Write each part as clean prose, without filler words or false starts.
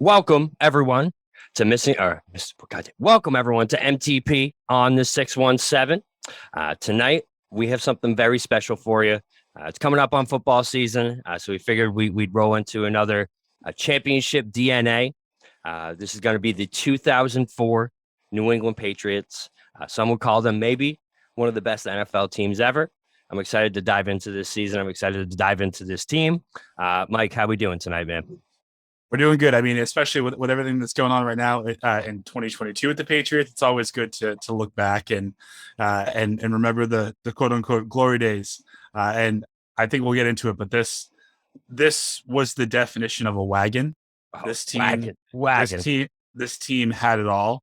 Welcome everyone to welcome everyone to MTP on the 617. Tonight we have something very special for you. It's coming up on football season, so we figured we'd roll into another championship DNA. This is going to be the 2004 New England Patriots. Some would call them maybe one of the best NFL teams ever. I'm excited to dive into this season. I'm excited to dive into this team. Mike, how we doing tonight, man? We're doing good. I mean, especially with everything that's going on right now in 2022 with the Patriots, it's always good to look back and remember the quote unquote glory days. And I think we'll get into it. But this was the definition of a wagon. This team had it all.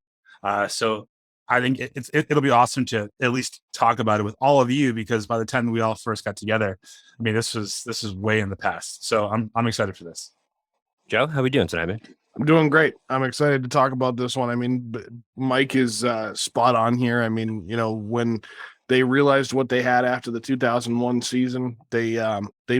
So I think it'll be awesome to at least talk about it with all of you, because by the time we all first got together, I mean, this is way in the past. So I'm excited for this. Joe, how we doing tonight, man? I'm doing great. I'm excited to talk about this one. I mean, Mike is spot on here. I mean, when they realized what they had after the 2001 season, they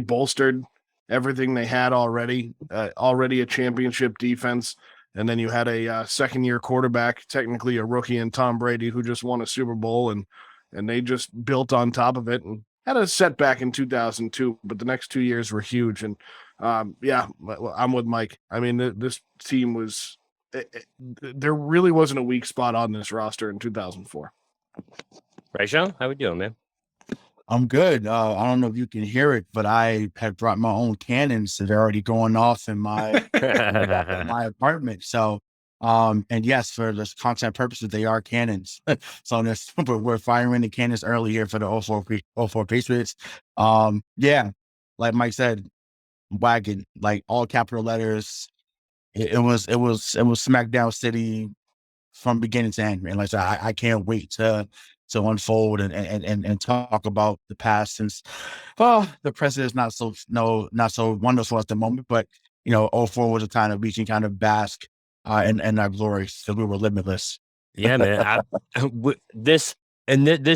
bolstered everything they had already a championship defense. And then you had a second-year quarterback, technically a rookie in Tom Brady, who just won a Super Bowl, and they just built on top of it and had a setback in 2002, but the next 2 years were huge. And yeah, I'm with Mike. I mean, this team was there really wasn't a weak spot on this roster in 2004. Rayshawn, how we doing, man? I'm good. I don't know if you can hear it, but I have brought my own cannons that are already going off in my my apartment. So, and yes, for the content purposes, they are cannons. So we're firing the cannons early here for the 04 Patriots. Yeah, like Mike said, wagon, like all capital letters. It was SmackDown City from beginning to end, man. Like I can't wait to unfold and talk about the past, since the present is not so wonderful at the moment. But 04 was a time that we can kind of bask in our glory, because we were limitless. Yeah, man. This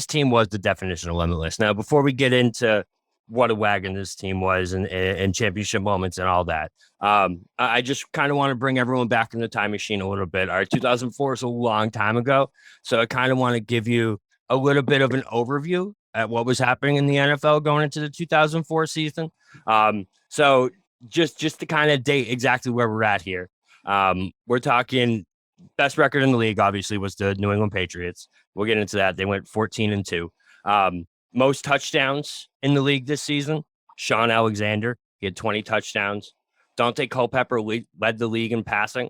team was the definition of limitless. Now, before we get into what a wagon this team was and championship moments and all that, I just kind of want to bring everyone back in the time machine a little bit. All right, 2004 is a long time ago, so I kind of want to give you a little bit of an overview at what was happening in the NFL going into the 2004 season. So just to kind of date exactly where we're at here, we're talking best record in the league, obviously, was the New England Patriots. We'll get into that. They went 14-2. Most touchdowns in the league this season, Sean Alexander. He had 20 touchdowns. Dante Culpepper led the league in passing.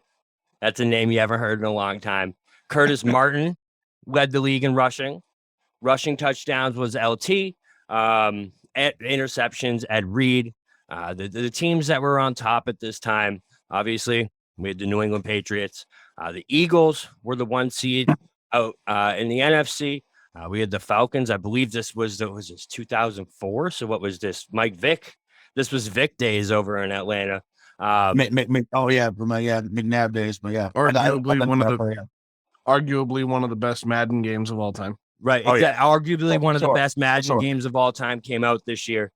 That's a name you haven't heard in a long time. Curtis Martin led the league in rushing. Rushing touchdowns was LT. Interceptions, Ed Reed. The teams that were on top at this time, obviously, we had the New England Patriots. The Eagles were the 1 seed out in the NFC. We had the Falcons. I believe this was 2004. So what was this? Mike Vick. This was Vick days over in Atlanta. McNabb days, but yeah, or arguably one of the best Madden games of all time. Right. Arguably one of the best Madden games of all time came out this year.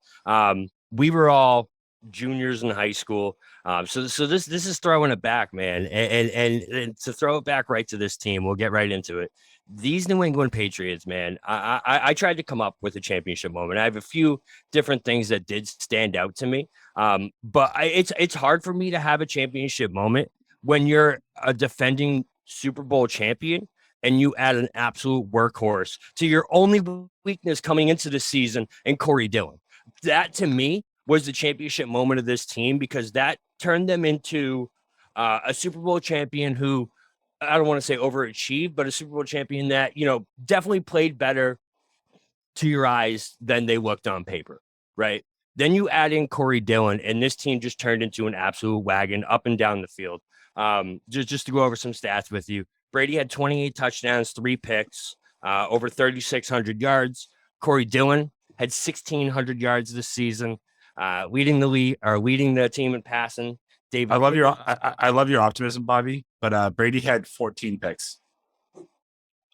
We were all juniors in high school. So this is throwing it back, man. And to throw it back right to this team, we'll get right into it. These New England Patriots, man, I tried to come up with a championship moment. I have a few different things that did stand out to me. But it's hard for me to have a championship moment when you're a defending Super Bowl champion and you add an absolute workhorse to your only weakness coming into the season and Corey Dillon. That, to me, was the championship moment of this team, because that turned them into a Super Bowl champion who, I don't want to say overachieved, but a Super Bowl champion that, definitely played better to your eyes than they looked on paper, right? Then you add in Corey Dillon, and this team just turned into an absolute wagon up and down the field. Just to go over some stats with you, Brady had 28 touchdowns, 3 picks, over 3,600 yards. Corey Dillon had 1,600 yards this season, leading the team in passing. I love your optimism, Bobby, but Brady had 14 picks.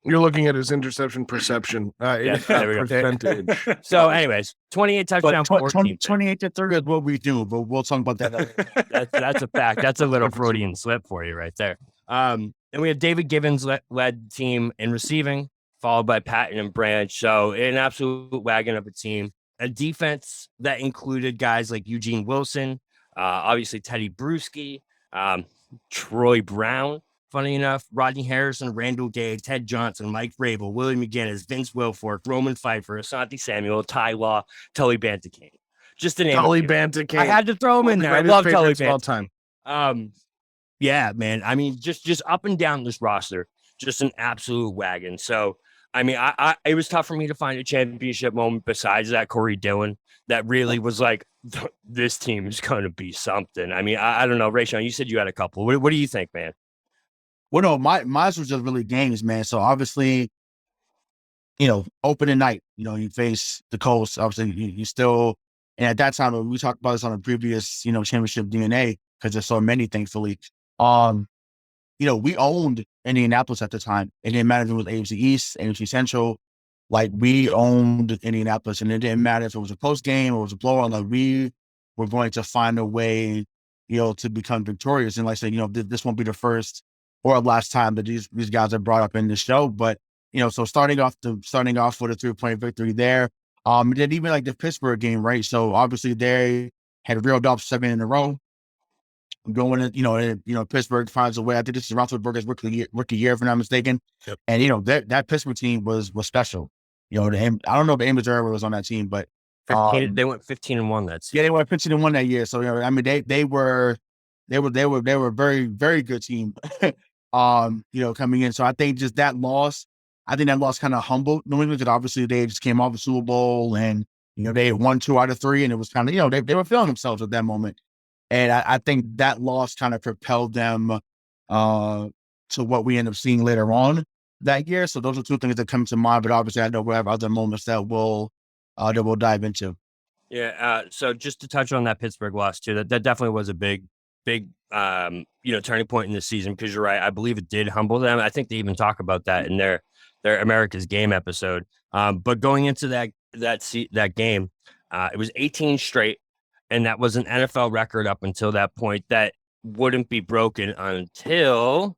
You're looking at his interception perception. Yeah, there we go. Percentage. So, anyways, 28 touchdowns, 14. 28 to 30 is what we do, but we'll talk about that. That's a fact. That's a little Freudian slip for you right there. And we have David Givens led team in receiving, followed by Patton and Branch. So an absolute wagon of a team. A defense that included guys like Eugene Wilson, obviously Teddy Bruschi, Troy Brown, funny enough, Rodney Harrison, Randall Gay, Ted Johnson, Mike Vrabel, Willie McGinnis, Vince Wilfork, Roman Pfeiffer, Asante Samuel, Ty Law, Tully Bantakane. Just to name Tully a few. Bantakane. I had to throw him in there. I love Tully all time. Yeah, man. I mean, just up and down this roster, just an absolute wagon. So, I mean, I it was tough for me to find a championship moment besides that Corey Dillon that really was like, this team is going to be something. I mean, I don't know. Rayshawn, you said you had a couple. What do you think, man? Well, no, mine was just really games, man. So obviously, opening night, you face the Colts. Obviously, you still, and at that time, we talked about this on a previous, championship DNA because there's so many, thankfully. We owned Indianapolis at the time. It didn't matter if it was AFC East, AFC Central. Like, we owned Indianapolis, and it didn't matter if it was a close game or it was a blowout. Like, we were going to find a way, to become victorious. And like I said, this won't be the first or last time that these guys are brought up in the show. But, so starting off with a 3-point victory there. And then even like the Pittsburgh game, right? So obviously they had reeled off 7 in a row. Going, Pittsburgh finds a way. I think this is Roethlisberger's rookie year, if I'm not mistaken. Yep. And that Pittsburgh team was special. I don't know if Amos was on that team, but 15, they went 15-1 that season. Yeah, they went 15-1 that year. So I mean, they were a very, very good team. Coming in. So I think just that loss, kind of humbled New England because obviously they just came off the Super Bowl and they had won 2 out of 3, and it was kind of they were feeling themselves at that moment. And I think that loss kind of propelled them to what we end up seeing later on that year. So those are 2 things that come to mind. But obviously, I know we have other moments that we'll dive into. Yeah. So just to touch on that Pittsburgh loss too, that definitely was a big turning point in the season because you're right. I believe it did humble them. I think they even talk about that in their America's Game episode. But going into that game, it was 18 straight. And that was an NFL record up until that point that wouldn't be broken until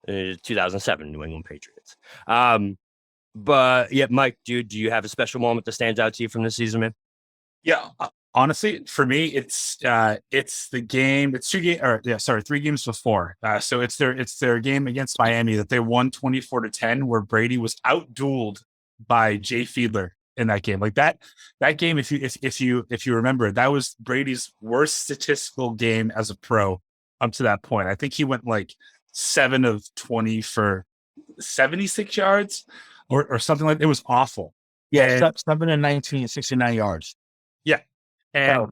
2007 New England Patriots. But yeah, Mike, do you have a special moment that stands out to you from this season, man? Yeah, honestly, for me, it's the game. It's 3 games before. So it's their game against Miami that they won 24-10, where Brady was outdueled by Jay Fiedler in that game. Like that game, if you remember, that was Brady's worst statistical game as a pro up to that point. I think he went like 7 of 20 for 76 yards or something like that. It was awful. Yeah, 7 of 19, 69 yards. Yeah.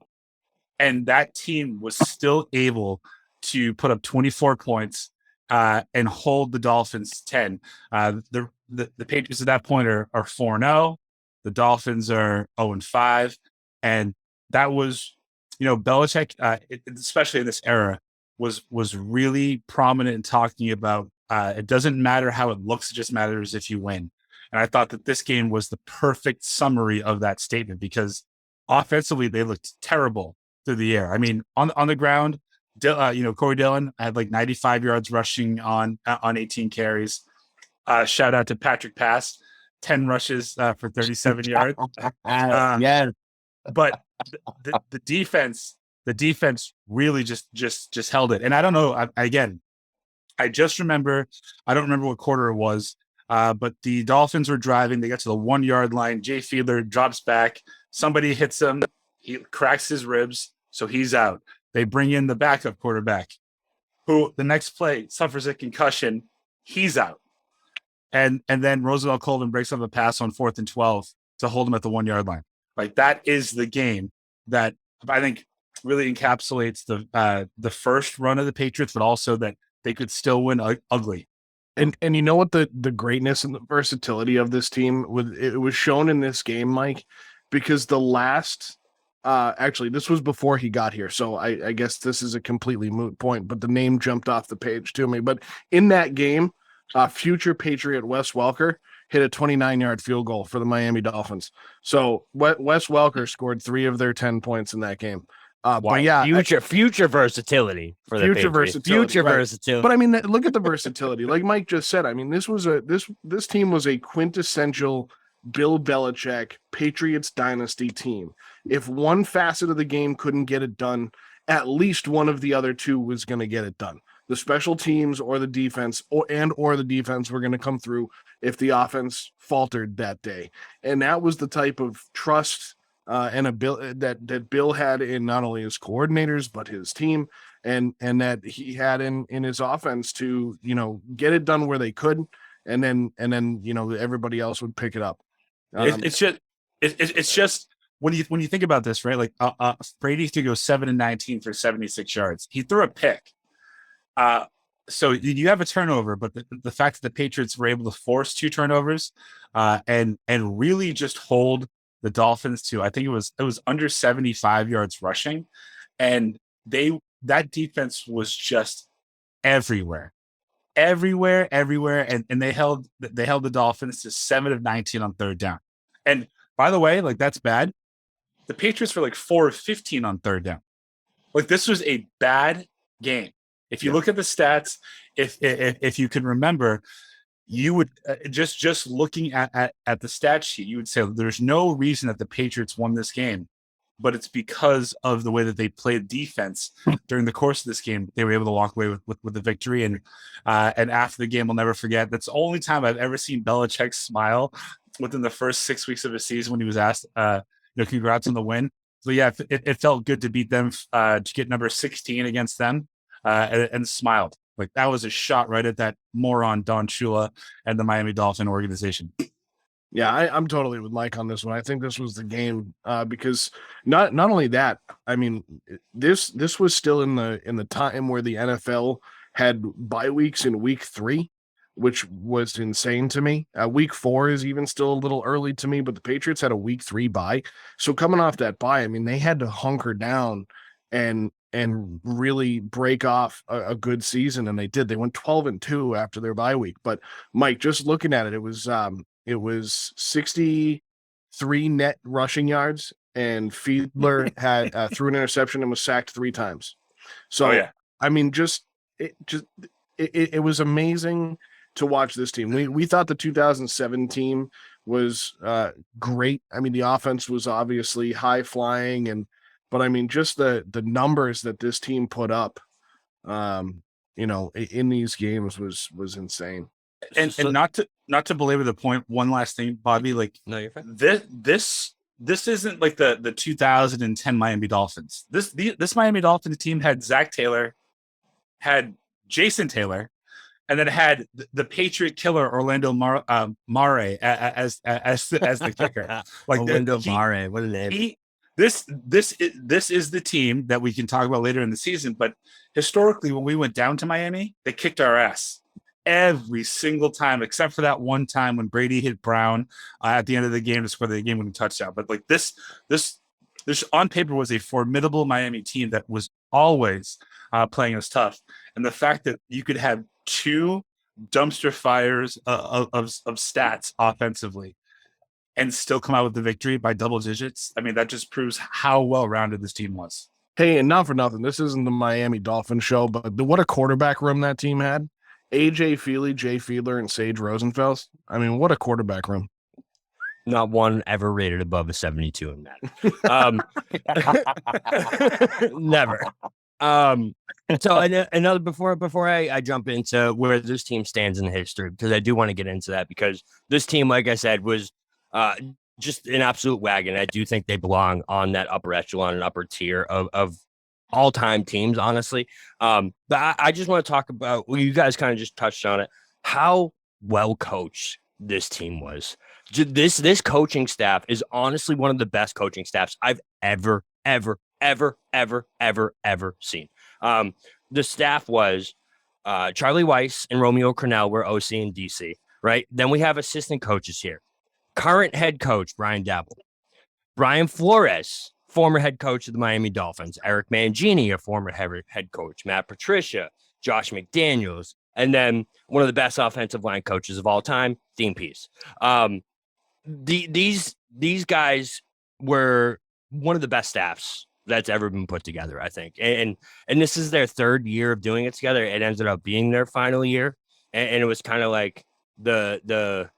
And that team was still able to put up 24 points and hold the Dolphins 10. The Patriots at that point are 4-0. The Dolphins are 0-5. And that was, Belichick, especially in this era, was really prominent in talking about it doesn't matter how it looks, it just matters if you win. And I thought that this game was the perfect summary of that statement because offensively, they looked terrible through the air. I mean, on the ground, Corey Dillon had like 95 yards rushing on 18 carries. Shout out to Patrick Pass, 10 rushes for 37 yards. Yeah, but the defense really just held it. And I don't know. I just remember. I don't remember what quarter it was. But the Dolphins were driving. They got to the 1-yard line. Jay Fiedler drops back. Somebody hits him. He cracks his ribs, so he's out. They bring in the backup quarterback, who the next play suffers a concussion. He's out. And then Roosevelt Colvin breaks up a pass on 4th and 12 to hold him at the 1-yard line. Like that is the game that I think really encapsulates the first run of the Patriots, but also that they could still win ugly. And you know what the greatness and the versatility of this team was shown in this game, Mike, because the last actually this was before he got here, so I guess this is a completely moot point, but the name jumped off the page to me. But in that game, future Patriot Wes Welker hit a 29-yard field goal for the Miami Dolphins. So Wes Welker scored 3 of their 10 points in that game. But yeah, future versatility for the Patriots. Future versatility. But I mean, look at the versatility. Like Mike just said, I mean, this team was a quintessential Bill Belichick Patriots dynasty team. If one facet of the game couldn't get it done, at least one of the other two was going to get it done. The special teams or the defense or the defense were going to come through if the offense faltered that day. And that was the type of trust and ability that Bill had in not only his coordinators, but his team and that he had in his offense to, get it done where they could. And then, everybody else would pick it up. It's just when you think about this, right? Like Brady to go 7-19 for 76 yards. He threw a pick. So you have a turnover, but the fact that the Patriots were able to force 2 turnovers, and really just hold the Dolphins to, I think it was under 75 yards rushing, and that defense was just everywhere, and they held the Dolphins to 7 of 19 on third down. And by the way, like that's bad. The Patriots were like 4 of 15 on third down. Like this was a bad game. If you look at the stats, if you can remember, you would just looking at the stat sheet, you would say there's no reason that the Patriots won this game, but it's because of the way that they played defense during the course of this game. They were able to walk away with the victory, and after the game, I'll never forget. That's the only time I've ever seen Belichick smile within the first 6 weeks of his season when he was asked, congrats on the win. So yeah, it felt good to beat them, to get number 16 against them. And smiled. Like that was a shot right at that moron Don Shula and the Miami Dolphin organization. Yeah, I'm totally with Mike on this one. I think this was the game because not only that, I mean, this was still in the time where the NFL had bye weeks in week 3, which was insane to me. Week 4 is even still a little early to me, but the Patriots had a week 3 bye. So coming off that bye, I mean, they had to hunker down and really break off a good season, and they did. They went 12-2 after their bye week. But Mike, just looking at it, it was 63 net rushing yards, and Fiedler had threw an interception and was sacked 3 times. So I mean, it was amazing to watch this team. We thought the 2007 team was great. I mean, the offense was obviously high flying, but I mean, just the numbers that this team put up, in these games was insane. And not to belabor the point, one last thing, Bobby. Like, no, you're fine. This isn't like the 2010 Miami Dolphins. This Miami Dolphins team had Zach Taylor, had Jason Taylor, and then had the Patriot killer Orlando Mare as the kicker. Like Orlando Mare, what a name. This is the team that we can talk about later in the season. But historically, when we went down to Miami, they kicked our ass every single time, except for that one time when Brady hit Brown at the end of the game to score the game-winning touchdown. But like this on paper was a formidable Miami team that was always playing us tough. And the fact that you could have 2 dumpster fires of stats offensively and still come out with the victory by double digits, I mean, that just proves how well-rounded this team was. Hey, and not for nothing, this isn't the Miami Dolphins show, but what a quarterback room that team had. AJ Feely, Jay Fiedler, and Sage Rosenfels. I mean, what a quarterback room. Not one ever rated above a 72 in that. Never. So another before I jump into where this team stands in history, because I do want to get into that, because this team, like I said, was just an absolute wagon. I do think they belong on that upper echelon and upper tier of all-time teams, honestly. But I just want to talk about, well, you guys kind of just touched on it, how well coached this team was. This coaching staff is honestly one of the best coaching staffs I've ever seen. The staff was Charlie Weiss and Romeo Crennel were OC and DC, right? Then we have assistant coaches here. Current head coach, Brian Dabble. Brian Flores, former head coach of the Miami Dolphins. Eric Mangini, a former head coach. Matt Patricia, Josh McDaniels, and then one of the best offensive line coaches of all time, Dean Pease. These guys were one of the best staffs that's ever been put together, I think. And this is their third year of doing it together. It ended up being their final year. And it was kind of like the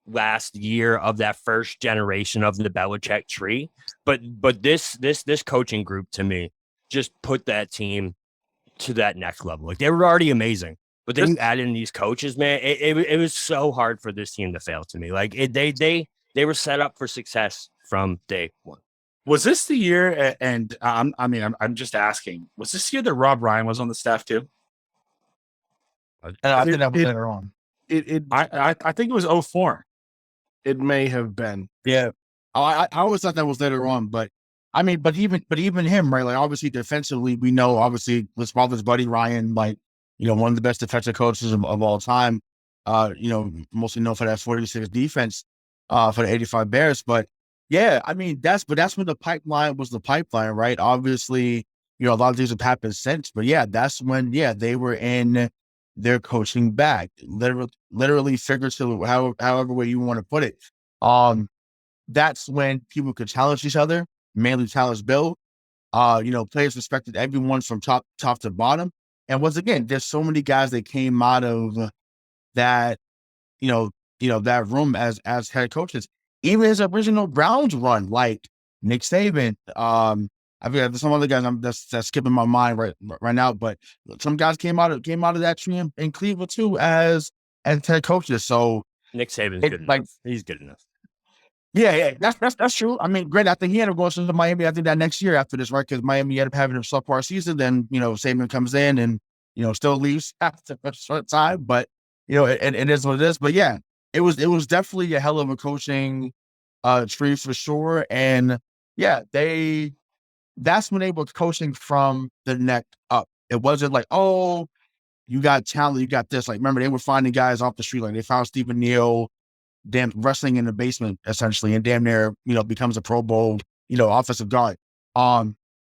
last year of that first generation of the Belichick tree. But this coaching group, to me, just put that team to that next level. Like, they were already amazing, but then you add in these coaches, man. It was so hard for this team to fail, to me. Like, they were set up for success from day one. Was this the year? And I'm just asking. Was this the year that Rob Ryan was on the staff too? I think that was later on. I think it was 04. It may have been. Yeah. I always thought that was later on, but I mean, but even him, right? Like, obviously defensively, we know, obviously, with his buddy Ryan, like, one of the best defensive coaches of all time. Mostly known for that 46 defense for the 85 Bears. But yeah, I mean, that's when the pipeline was the pipeline, right? Obviously, a lot of things have happened since, but yeah, that's when, they were in their coaching bag, literally, figuratively, however way you want to put it. That's when people could challenge each other, mainly challenge Bill. Players respected everyone from top to bottom. And once again, there's so many guys that came out of that, that room as head coaches. Even his original Browns run, like Nick Saban, I forget, there's some other guys that's skipping my mind right now, but some guys came out of that tree in Cleveland too as head coaches. So Nick Saban's good enough. Like, he's good enough. Yeah, that's true. I mean, great. I think he ended up going to Miami. I think that next year after this, right? Because Miami ended up having a subpar season. Then Saban comes in and still leaves after a short time. But it is what it is. But yeah, it was definitely a hell of a coaching tree for sure. And yeah, that's when they were coaching from the neck up. It wasn't like, oh, you got talent, you got this. Like, remember, they were finding guys off the street. Like, they found Stephen Neal, damn, wrestling in the basement essentially, and damn near becomes a Pro Bowl offensive guard.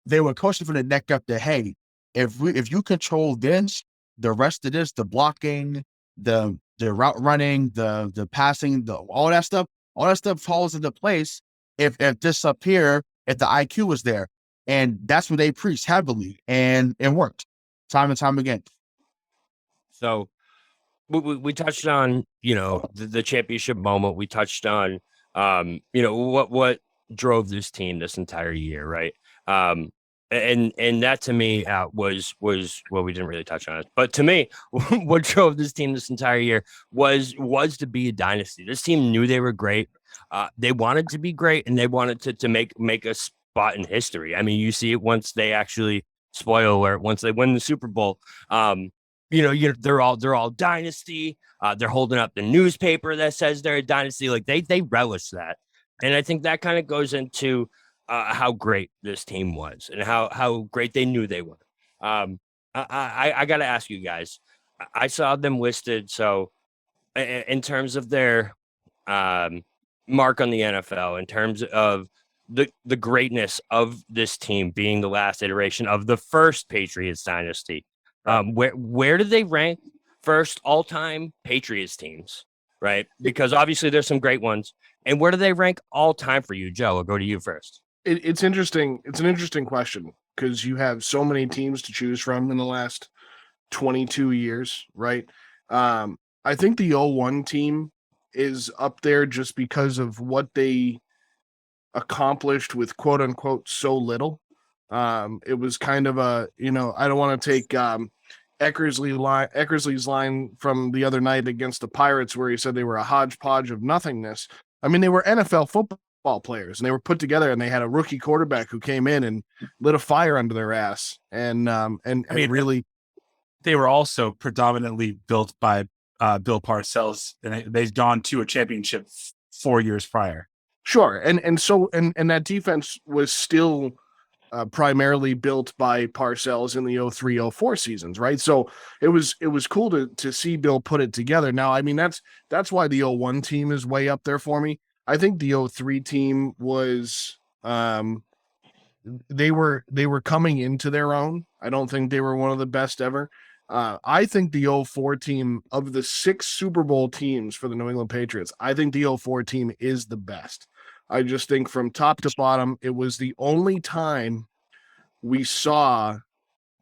They were coaching from the neck up that, hey, if you control this, the rest of this, the blocking, the route running, the passing, all that stuff falls into place if this up here, if the IQ is there. And that's what they preached heavily, and it worked time and time again. So we touched on, the championship moment. We touched on, what drove this team this entire year, right? And that to me was well, we didn't really touch on it, but to me, what drove this team this entire year was to be a dynasty. This team knew they were great. They wanted to be great, and they wanted to make a spot in history. I mean, you see it once they actually, spoiler alert, once they win the Super Bowl. They're all dynasty. They're holding up the newspaper that says they're a dynasty. Like, they relish that, and I think that kind of goes into how great this team was and how great they knew they were. I got to ask you guys. I saw them listed. So, in terms of their mark on the NFL, in terms of the greatness of this team being the last iteration of the first Patriots dynasty. Where do they rank first all-time Patriots teams, right? Because obviously there's some great ones. And where do they rank all-time for you, Joe? I'll go to you first. It's interesting. It's an interesting question because you have so many teams to choose from in the last 22 years, right? I think the 01 team is up there just because of what they accomplished with quote unquote so little. It was kind of a, I don't want to take Eckersley's line from the other night against the Pirates where he said they were a hodgepodge of nothingness. I mean, they were NFL football players, and they were put together, and they had a rookie quarterback who came in and lit a fire under their ass. And really, they were also predominantly built by Bill Parcells, and they've gone to a championship 4 years prior. Sure, and that defense was still primarily built by Parcells in the 03-04 seasons, right? So it was cool to see Bill put it together. Now, I mean, that's why the 01 team is way up there for me. I think the 03 team was they were coming into their own. I don't think they were one of the best ever. I think the 04 team, of the 6 Super Bowl teams for the New England Patriots, I think the 04 team is the best. I just think from top to bottom, it was the only time we saw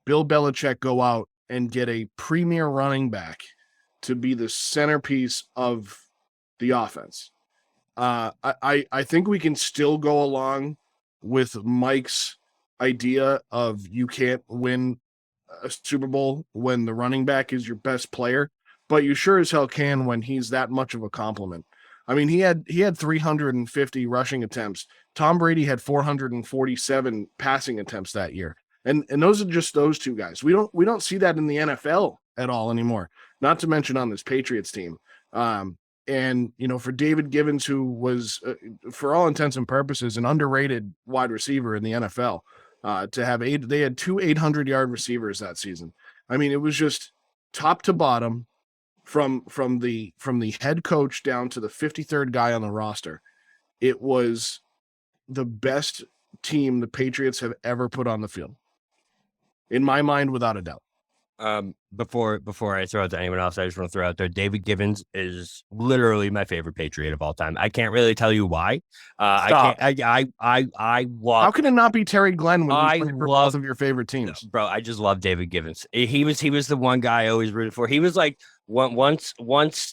Bill Belichick go out and get a premier running back to be the centerpiece of the offense. I think we can still go along with Mike's idea of you can't win a Super Bowl when the running back is your best player, but you sure as hell can when he's that much of a compliment. I mean, he had 350 rushing attempts. Tom Brady had 447 passing attempts that year. And those are just those two guys. We don't see that in the NFL at all anymore, not to mention on this Patriots team. And, for David Givens, who was, for all intents and purposes, an underrated wide receiver in the NFL, to have they had 2 800-yard receivers that season. I mean, it was just top to bottom from the head coach down to the 53rd guy on the roster. It was the best team the Patriots have ever put on the field. In my mind, without a doubt. Before I throw it to anyone else, I just want to throw out there, David Givens is literally my favorite Patriot of all time. I can't really tell you why. Stop. I love. How can it not be Terry Glenn when I he's playing for love both of your favorite teams? Bro, I just love David Givens. He was the one guy I always rooted for. He was like once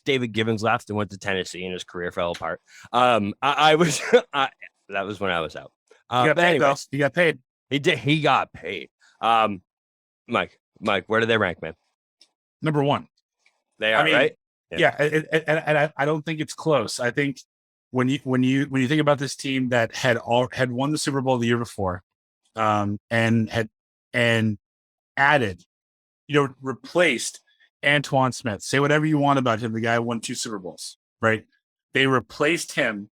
David Givens left and went to Tennessee and his career fell apart. I was that was when I was out. But anyways, he got paid. He did. He got paid. Mike, where do they rank, man? Number 1. They are, right? Yeah, and I don't think it's close. I think when you think about this team that had won the Super Bowl the year before, and added, replaced Antoine Smith. Say whatever you want about him, the guy who won 2 Super Bowls, right? They replaced him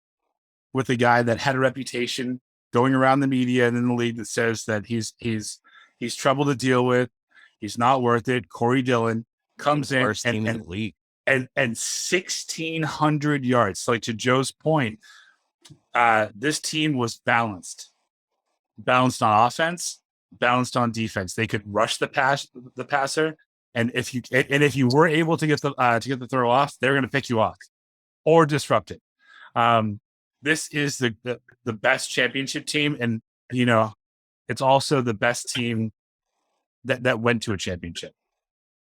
with a guy that had a reputation going around the media and in the league that says that he's trouble to deal with. He's not worth it. Corey Dillon comes in in the league and 1,600 yards. Like, to Joe's point, this team was balanced on offense, balanced on defense. They could rush the passer, and if you were able to get the throw off, they're going to pick you off or disrupt it. This is the best championship team, and it's also the best team that went to a championship.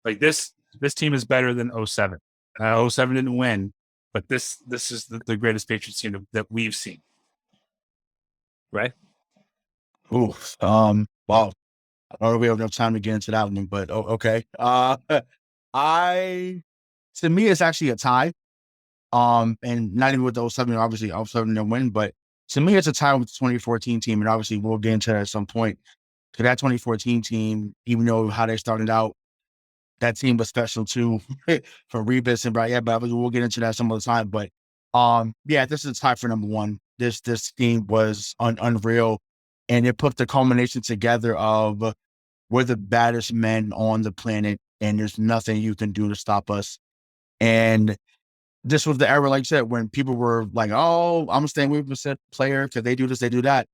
Like, this team is better than 07. 07 didn't win, but this is the greatest Patriots team that we've seen. Right? Ooh. Wow. I don't know if we have enough time to get into that one, but okay. To me, it's actually a tie. And not even with the 07, obviously 07 didn't win, but to me, it's a tie with the 2014 team, and obviously we'll get into that at some point. So that 2014 team, even though how they started out, that team was special too for revisiting. But we'll get into that some other time. But this is a tie for number 1. This team was unreal, and it put the culmination together of we're the baddest men on the planet, and there's nothing you can do to stop us. And this was the era, like you said, when people were like, "Oh, I'm staying with a player because they do this, they do that."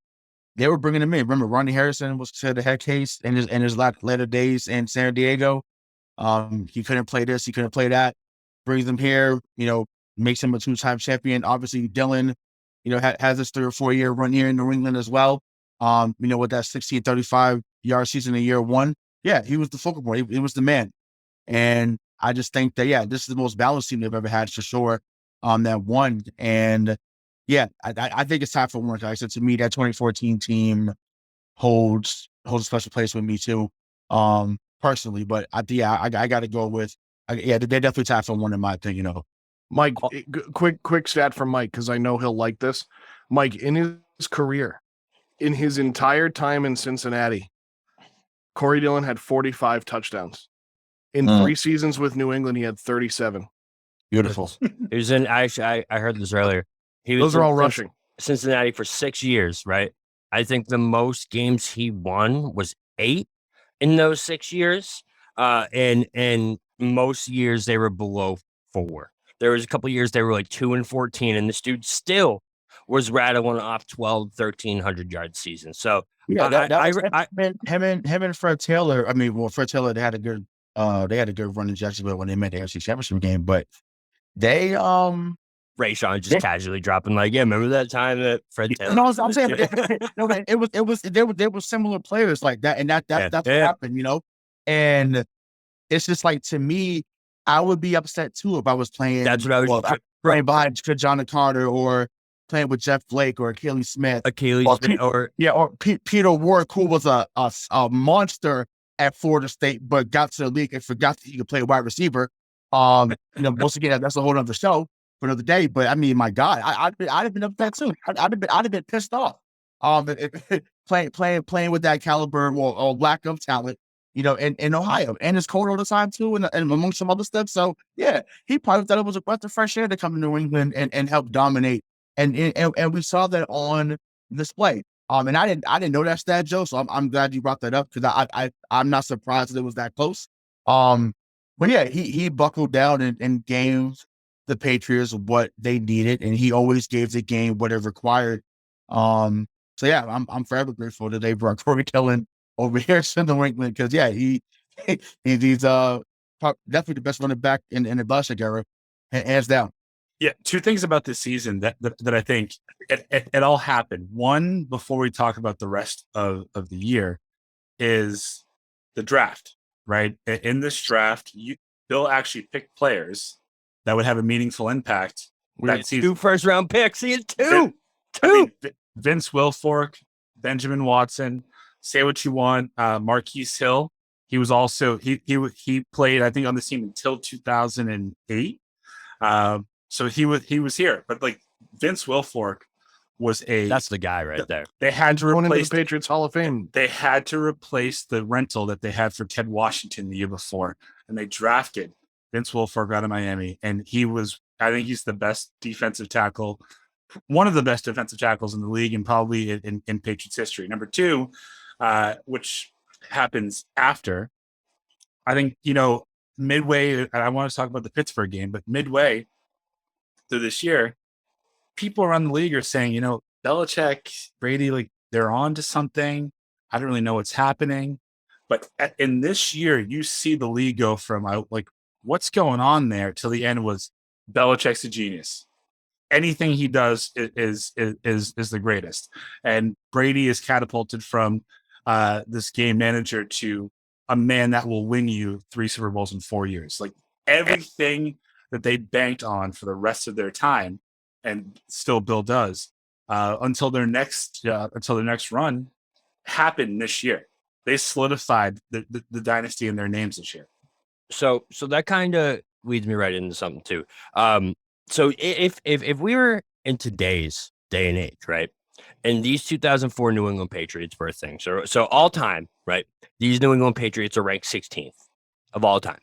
They were bringing him in. Remember, Rodney Harrison was considered the head case in his later days in San Diego. He couldn't play this, he couldn't play that. Brings him here, makes him a 2-time champion. Obviously, Dillon, has this 3 or 4 year run here in New England as well. With that 1,635-yard season in year 1. Yeah, he was the focal point. He was the man. And I just think that, this is the most balanced team they've ever had for sure. That won. And I think it's time for one. Like I said, to me, that 2014 team holds a special place with me too, personally. But I got to go with, they're definitely time for one in my opinion. Mike, quick stat from Mike, because I know he'll like this. Mike, in his career, in his entire time in Cincinnati, Corey Dillon had 45 touchdowns. In 3 seasons with New England, he had 37. Beautiful. It was I heard this earlier. Those are all rushing. Cincinnati for 6 years, right? I think the most games he won was 8 in those 6 years. And most years they were below 4. There was a couple of years they were like 2-14, and this dude still was rattling off 1,300 yard seasons. So him and Fred Taylor. I mean, Fred Taylor, they had a good They had a good run in Jacksonville when they made the AFC Championship game, but they Rayshawn just casually dropping like, yeah, remember that time that Fred Taylor? No, I'm saying there were similar players like that, and that's what happened, you know. And it's just like, to me, I would be upset too if I was playing. That's what I was playing behind John Carter, or playing with Jeff Blake or Achilles Smith, or Peter Warrick, who was a monster at Florida State, but got to the league and forgot that he could play wide receiver. You know, once again, that's a whole other show for another day. But I mean, my God, I'd have been upset too. I'd have been pissed off. Playing with that caliber or lack of talent, you know, in Ohio, and it's cold all the time too, and among some other stuff. So yeah, he probably thought it was a breath of fresh air to come to New England and help dominate, and we saw that on display. And I didn't know that stat, Joe. So I'm glad you brought that up, because I'm not surprised that it was that close. But yeah, he buckled down and gave the Patriots what they needed, and he always gave the game what it required. So yeah, I'm forever grateful that they brought Corey Dillon over here to New England, because yeah, he's definitely the best running back in the Belichick era, hands down. Yeah, two things about this season that I think it all happened. One, before we talk about the rest of the year, is the draft, right? In this draft, Bill actually picked players that would have a meaningful impact. That season. 2 first-round picks. He had two. Vince Wilfork, Benjamin Watson. Say what you want. Marquise Hill. He was also he played, I think, on the team until 2008. So he was here, but like Vince Wilfork was that's the guy right there. They had to replace the Patriots Hall of Fame. They had to replace the rental that they had for Ted Washington the year before, and they drafted Vince Wilfork out of Miami, and I think he's the best defensive tackle, one of the best defensive tackles in the league, and probably in Patriots history. Number two, which happens after, I think, you know, midway. I want to talk about the Pittsburgh game, but midway through this year, people around the league are saying, you know, Belichick, Brady, like, they're on to something. I don't really know what's happening. But in this year, you see the league go from like, what's going on there, till the end was Belichick's a genius. Anything he does is the greatest. And Brady is catapulted from this game manager to a man that will win you 3 Super Bowls in 4 years. Like, everything that they banked on for the rest of their time, and still Bill does, until their next run happened this year. They solidified the dynasty in their names this year. So that kind of leads me right into something too. So if we were in today's day and age, right, and these 2004 New England Patriots were a thing, so all time, right, these New England Patriots are ranked 16th of all time.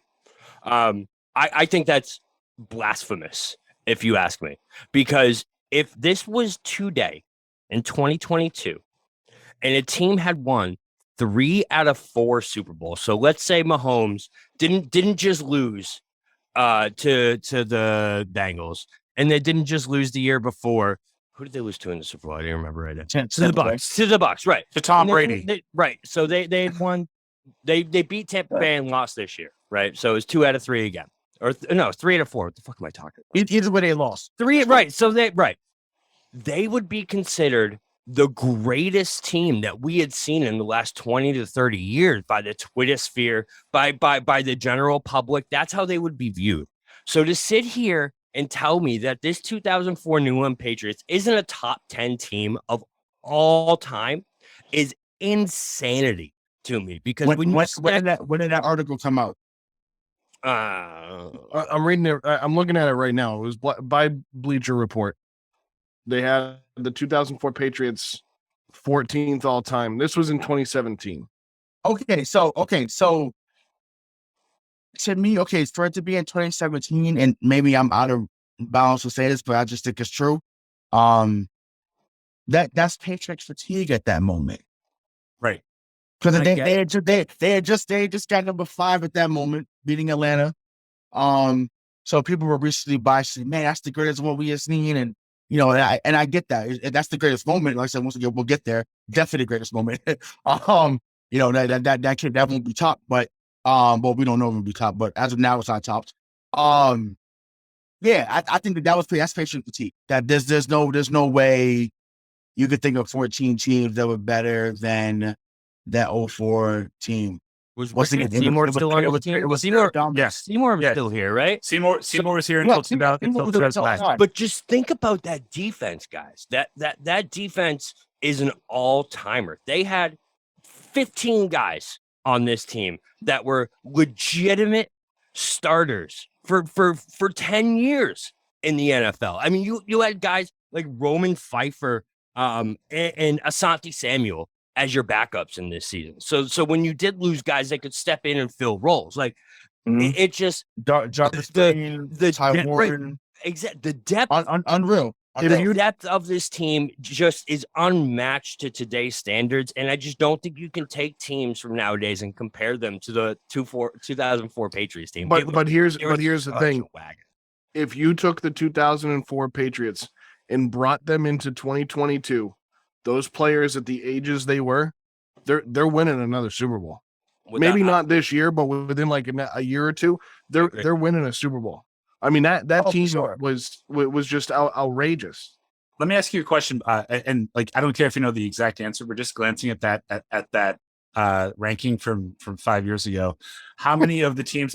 I think that's blasphemous, if you ask me, because if this was today in 2022 and a team had won 3 out of 4 Super Bowls, so let's say Mahomes didn't just lose to the Bengals, and they didn't just lose the year before. Who did they lose to in the Super Bowl? I didn't remember right now. To the Bucs, right? To Tom Brady, right? So they had won. They beat Tampa Bay and lost this year, right? So it's 2 out of 3 again. Or 3 out of 4. What the fuck am I talking about? Either way, they lost 3, right? So they would be considered the greatest team that we had seen in the last 20 to 30 years by the Twitter sphere, by the general public. That's how they would be viewed. So to sit here and tell me that this 2004 New England Patriots isn't a top 10 team of all time is insanity to me. Because when did that article come out? I'm reading it. I'm looking at it right now. It was by Bleacher Report. They had the 2004 Patriots 14th all time. This was in 2017. Okay, so to me, for it to be in 2017, and maybe I'm out of bounds to say this, but I just think it's true. That's Patriots fatigue at that moment, right? Because they had just got number 5 at that moment, beating Atlanta. So people were recently biased, man, that's the greatest one we have seen, and you know, and I get that. That's the greatest moment. Like I said, once again, we'll get there. Definitely the greatest moment. You know, that won't be top. But Well, we don't know if it'll be top, but as of now, it's not topped. Yeah, I think that's patient fatigue. That there's no way you could think of 14 teams that were better than that 04 team. Was Seymour still on the team? Was Seymour? Yes. Seymour was still here, right? Seymour was here until 2009. But just think about that defense, guys. That defense is an all-timer. They had 15 guys on this team that were legitimate starters for 10 years in the NFL. I mean, you had guys like Roman Pfeiffer and Asante Samuel as your backups in this season. So when you did lose guys that could step in and fill roles, like it just the Ty Warren, exactly the depth unreal. The depth of this team just is unmatched to today's standards, and I just don't think you can take teams from nowadays and compare them to the 2004 Patriots team. But here's the thing: if you took the 2004 Patriots and brought them into 2022, those players at the ages they were, they're winning another Super Bowl. Maybe not this year, but within like a year or two, they're winning a Super Bowl. I mean, that team was just outrageous. Let me ask you a question, and like I don't care if you know the exact answer. We're just glancing at that ranking from 5 years ago. How many of the teams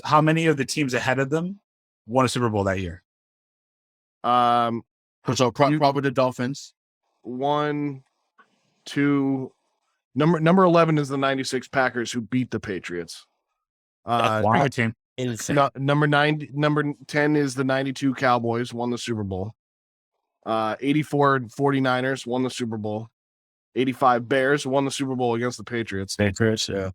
ahead of them won a Super Bowl that year? So probably the Dolphins. 1, 2. Number 11 is the 96 Packers who beat the Patriots. That's team. No, number 10 is the 92 Cowboys, won the Super Bowl. 84 49ers won the Super Bowl. 85 Bears won the Super Bowl against the Patriots. Yeah.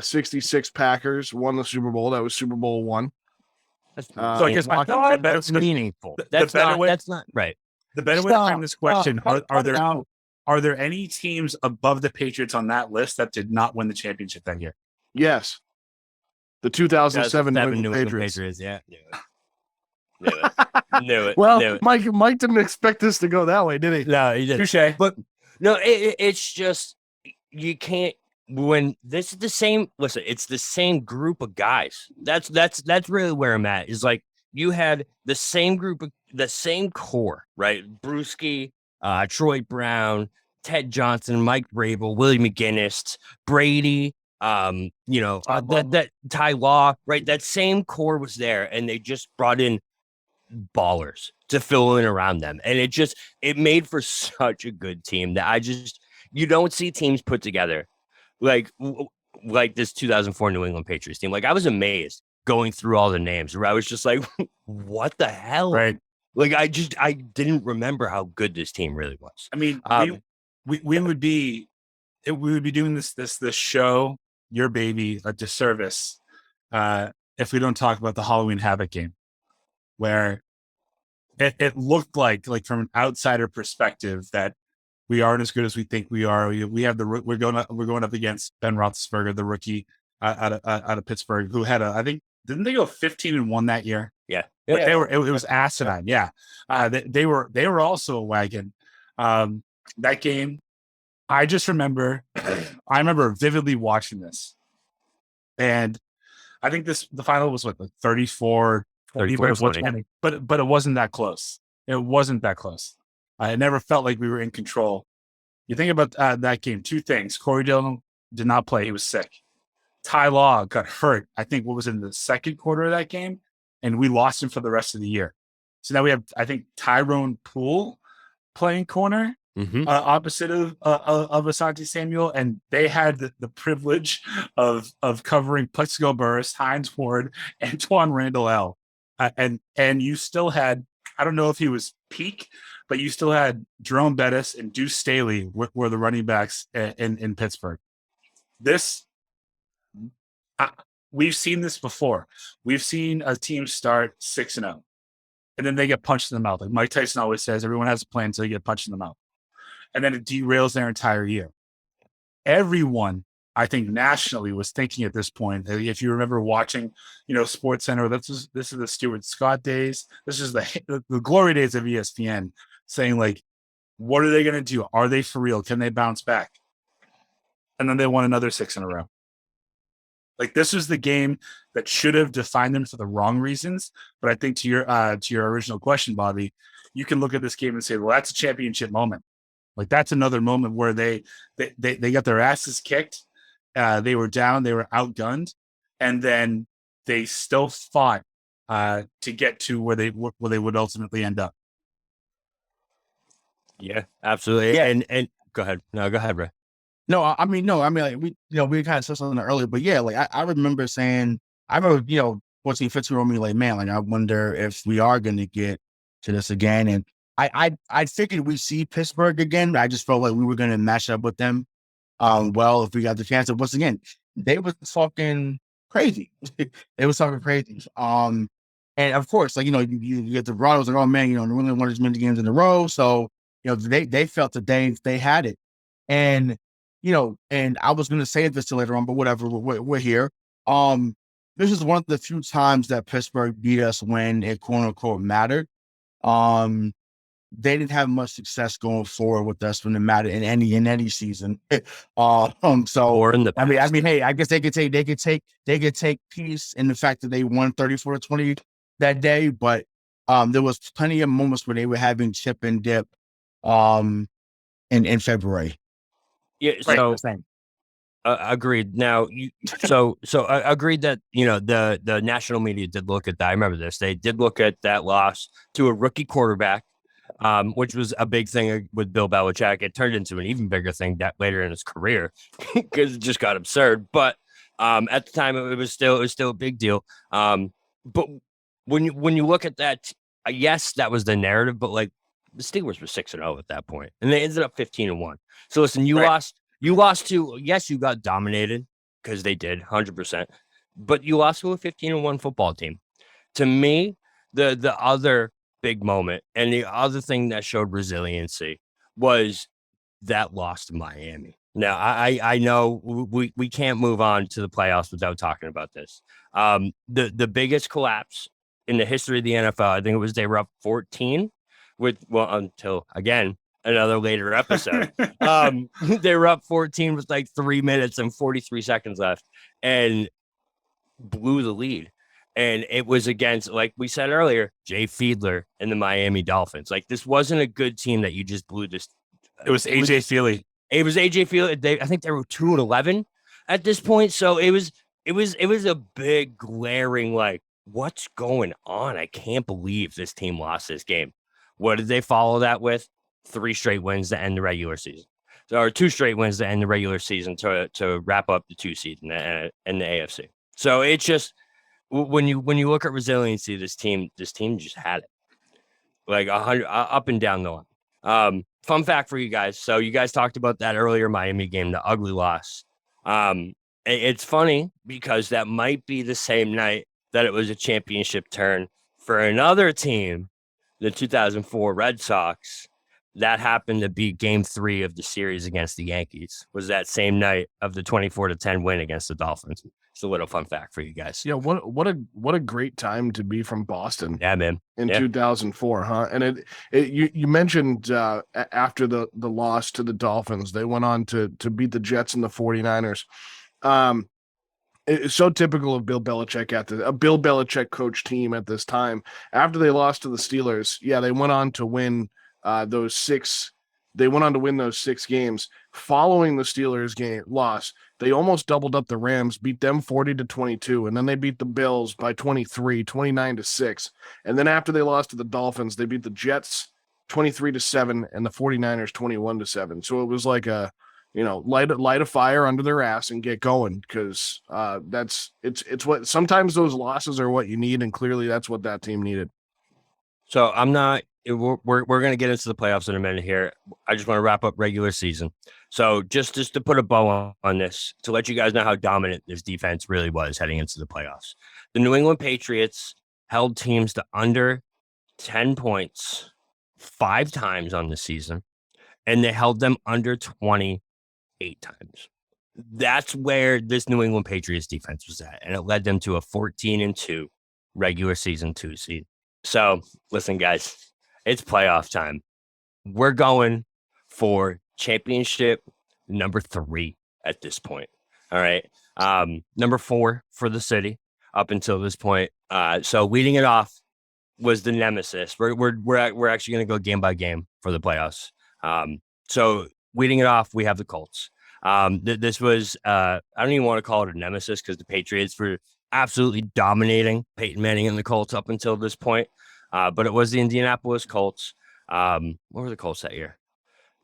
66 Packers won the Super Bowl. That was Super Bowl 1. So I guess that's meaningful. That's not right. The better way to frame this question: are there any teams above the Patriots on that list that did not win the championship that year? Yes. The 2007 New England Patriots. Yeah. Knew it. Well, knew it. Mike didn't expect this to go that way, did he? No, he didn't. Touché. But no, it's just you can't when this is the same. Listen, it's the same group of guys. That's really where I'm at. Is like you had the same group of the same core, right? Bruschi, Troy Brown, Ted Johnson, Mike Vrabel, Willie McGinnis, Brady. That Ty Law, right? That same core was there, and they just brought in ballers to fill in around them, and it made for such a good team that you don't see teams put together like this 2004 New England Patriots team. Like I was amazed going through all the names, where I was just like, what the hell? Right. Like I didn't remember how good this team really was. I mean, we would be doing this show, Your Baby, a disservice if we don't talk about the Halloween Havoc game, where it looked like from an outsider perspective that we aren't as good as we think we are. We're going up against Ben Roethlisberger, the rookie out of Pittsburgh, who had didn't they go 15-1 that year? Yeah, but it was asinine. Yeah, they were also a wagon. That game, I remember vividly watching this, and I think the final was 34-20, but it wasn't that close. It wasn't that close. I never felt like we were in control. You think about that game, two things: Corey Dillon did not play; he was sick. Ty Law got hurt. I think what was in the second quarter of that game, and we lost him for the rest of the year. So now we have, I think, Tyrone Poole playing corner. Opposite of Asante Samuel, and they had the privilege of covering Plexico Burress, Hines Ward, Antoine Randall L. And you still had, I don't know if he was peak, but you still had Jerome Bettis and Deuce Staley were the running backs in Pittsburgh. We've seen this before. We've seen a team start 6-0, and then they get punched in the mouth. Like Mike Tyson always says, everyone has a plan until you get punched in the mouth. And then it derails their entire year. Everyone, I think, nationally was thinking at this point, if you remember watching, Sports Center, this is the Stuart Scott days. This is the glory days of ESPN, saying like, what are they going to do? Are they for real? Can they bounce back? And then they won another 6 in a row. Like, this was the game that should have defined them for the wrong reasons. But I think to your original question, Bobby, you can look at this game and say, well, that's a championship moment. Like, that's another moment where they got their asses kicked. They were down, they were outgunned, and then they still fought to get to where they would ultimately end up. Yeah, absolutely. Yeah. And go ahead. No, go ahead, Ray. No, I mean, like we kind of said something earlier, but yeah, like I remember watching Fitz on me, like, man, like I wonder if we are going to get to this again. And I figured we see Pittsburgh again. I just felt like we were going to match up with them. Well, if we got the chance, once again, they was talking crazy. They was talking crazy. And of course, like, you get the Broncos, like, oh man, New England won as many games in a row, so they felt that they had it. And and I was going to say this later on, but whatever, we're here. This is one of the few times that Pittsburgh beat us when it quote unquote mattered. They didn't have much success going forward with us when it mattered in any season. So Or in the I mean, hey, I guess they could take peace in the fact that they won 34-20 that day, but there was plenty of moments where they were having chip and dip in February. Yeah, so agreed. Now, agreed that the national media did look at that. I remember this. They did look at that loss to a rookie quarterback, which was a big thing with Bill Belichick. It turned into an even bigger thing that later in his career because it just got absurd. But at the time, it was still a big deal. But when you look at that, yes, that was the narrative. But like the Steelers were 6-0 at that point, and they ended up 15-1. So listen, you lost to, yes, you got dominated because they did 100%, but you lost to a 15-1 football team. To me, the other big moment and the other thing that showed resiliency was that loss to Miami. Now, I know we can't move on to the playoffs without talking about this. The biggest collapse in the history of the NFL, I think it was they were up 14 until, again, another later episode. They were up 14 with like 3 minutes and 43 seconds left and blew the lead. And it was against, like we said earlier, Jay Fiedler and the Miami Dolphins. Like, this wasn't a good team that you just blew this. It was AJ Feely. It was AJ Feely. I think they were 2-11 at this point. So it was a big glaring, like, what's going on? I can't believe this team lost this game. What did they follow that with? 3 straight wins to end the regular season. Or 2 straight wins to end the regular season to wrap up the 2 seed in the AFC. So it's just, when you look at resiliency, this team just had it, like 100 up and down the line. Fun fact for you guys. So you guys talked about that earlier Miami game, the ugly loss. It's funny because that might be the same night that it was a championship turn for another team, the 2004 Red Sox. That happened to be game 3 of the series against the Yankees, was that same night of the 24-10 win against the Dolphins. It's a little fun fact for you guys. Yeah, what a great time to be from Boston. Yeah, man. In 2004, huh? And you mentioned after the loss to the Dolphins, they went on to beat the Jets and the 49ers. It's so typical of Bill Belichick a Bill Belichick coach team at this time. After they lost to the Steelers, they went on to win those 6 games. Following the Steelers loss, they almost doubled up the Rams, beat them 40-22, and then they beat the Bills by 23, 29-6. And then after they lost to the Dolphins, they beat the Jets 23-7 and the 49ers 21-7. So it was like a, light a fire under their ass and get going, because it's what sometimes those losses are what you need, and clearly that's what that team needed. So we're going to get into the playoffs in a minute here. I just want to wrap up regular season. So just to put a bow on this, to let you guys know how dominant this defense really was heading into the playoffs. The New England Patriots held teams to under 10 points 5 times on the season, and they held them under 28 times. That's where this New England Patriots defense was at, and it led them to a 14-2 regular season 2 seed. So listen, guys, it's playoff time. We're going for championship number 3 at this point. All right. Number 4 for the city up until this point. So leading it off was the nemesis. We're actually going to go game by game for the playoffs. So leading it off, we have the Colts. This was I don't even want to call it a nemesis because the Patriots were absolutely dominating Peyton Manning and the Colts up until this point. But it was the Indianapolis Colts. What were the Colts that year?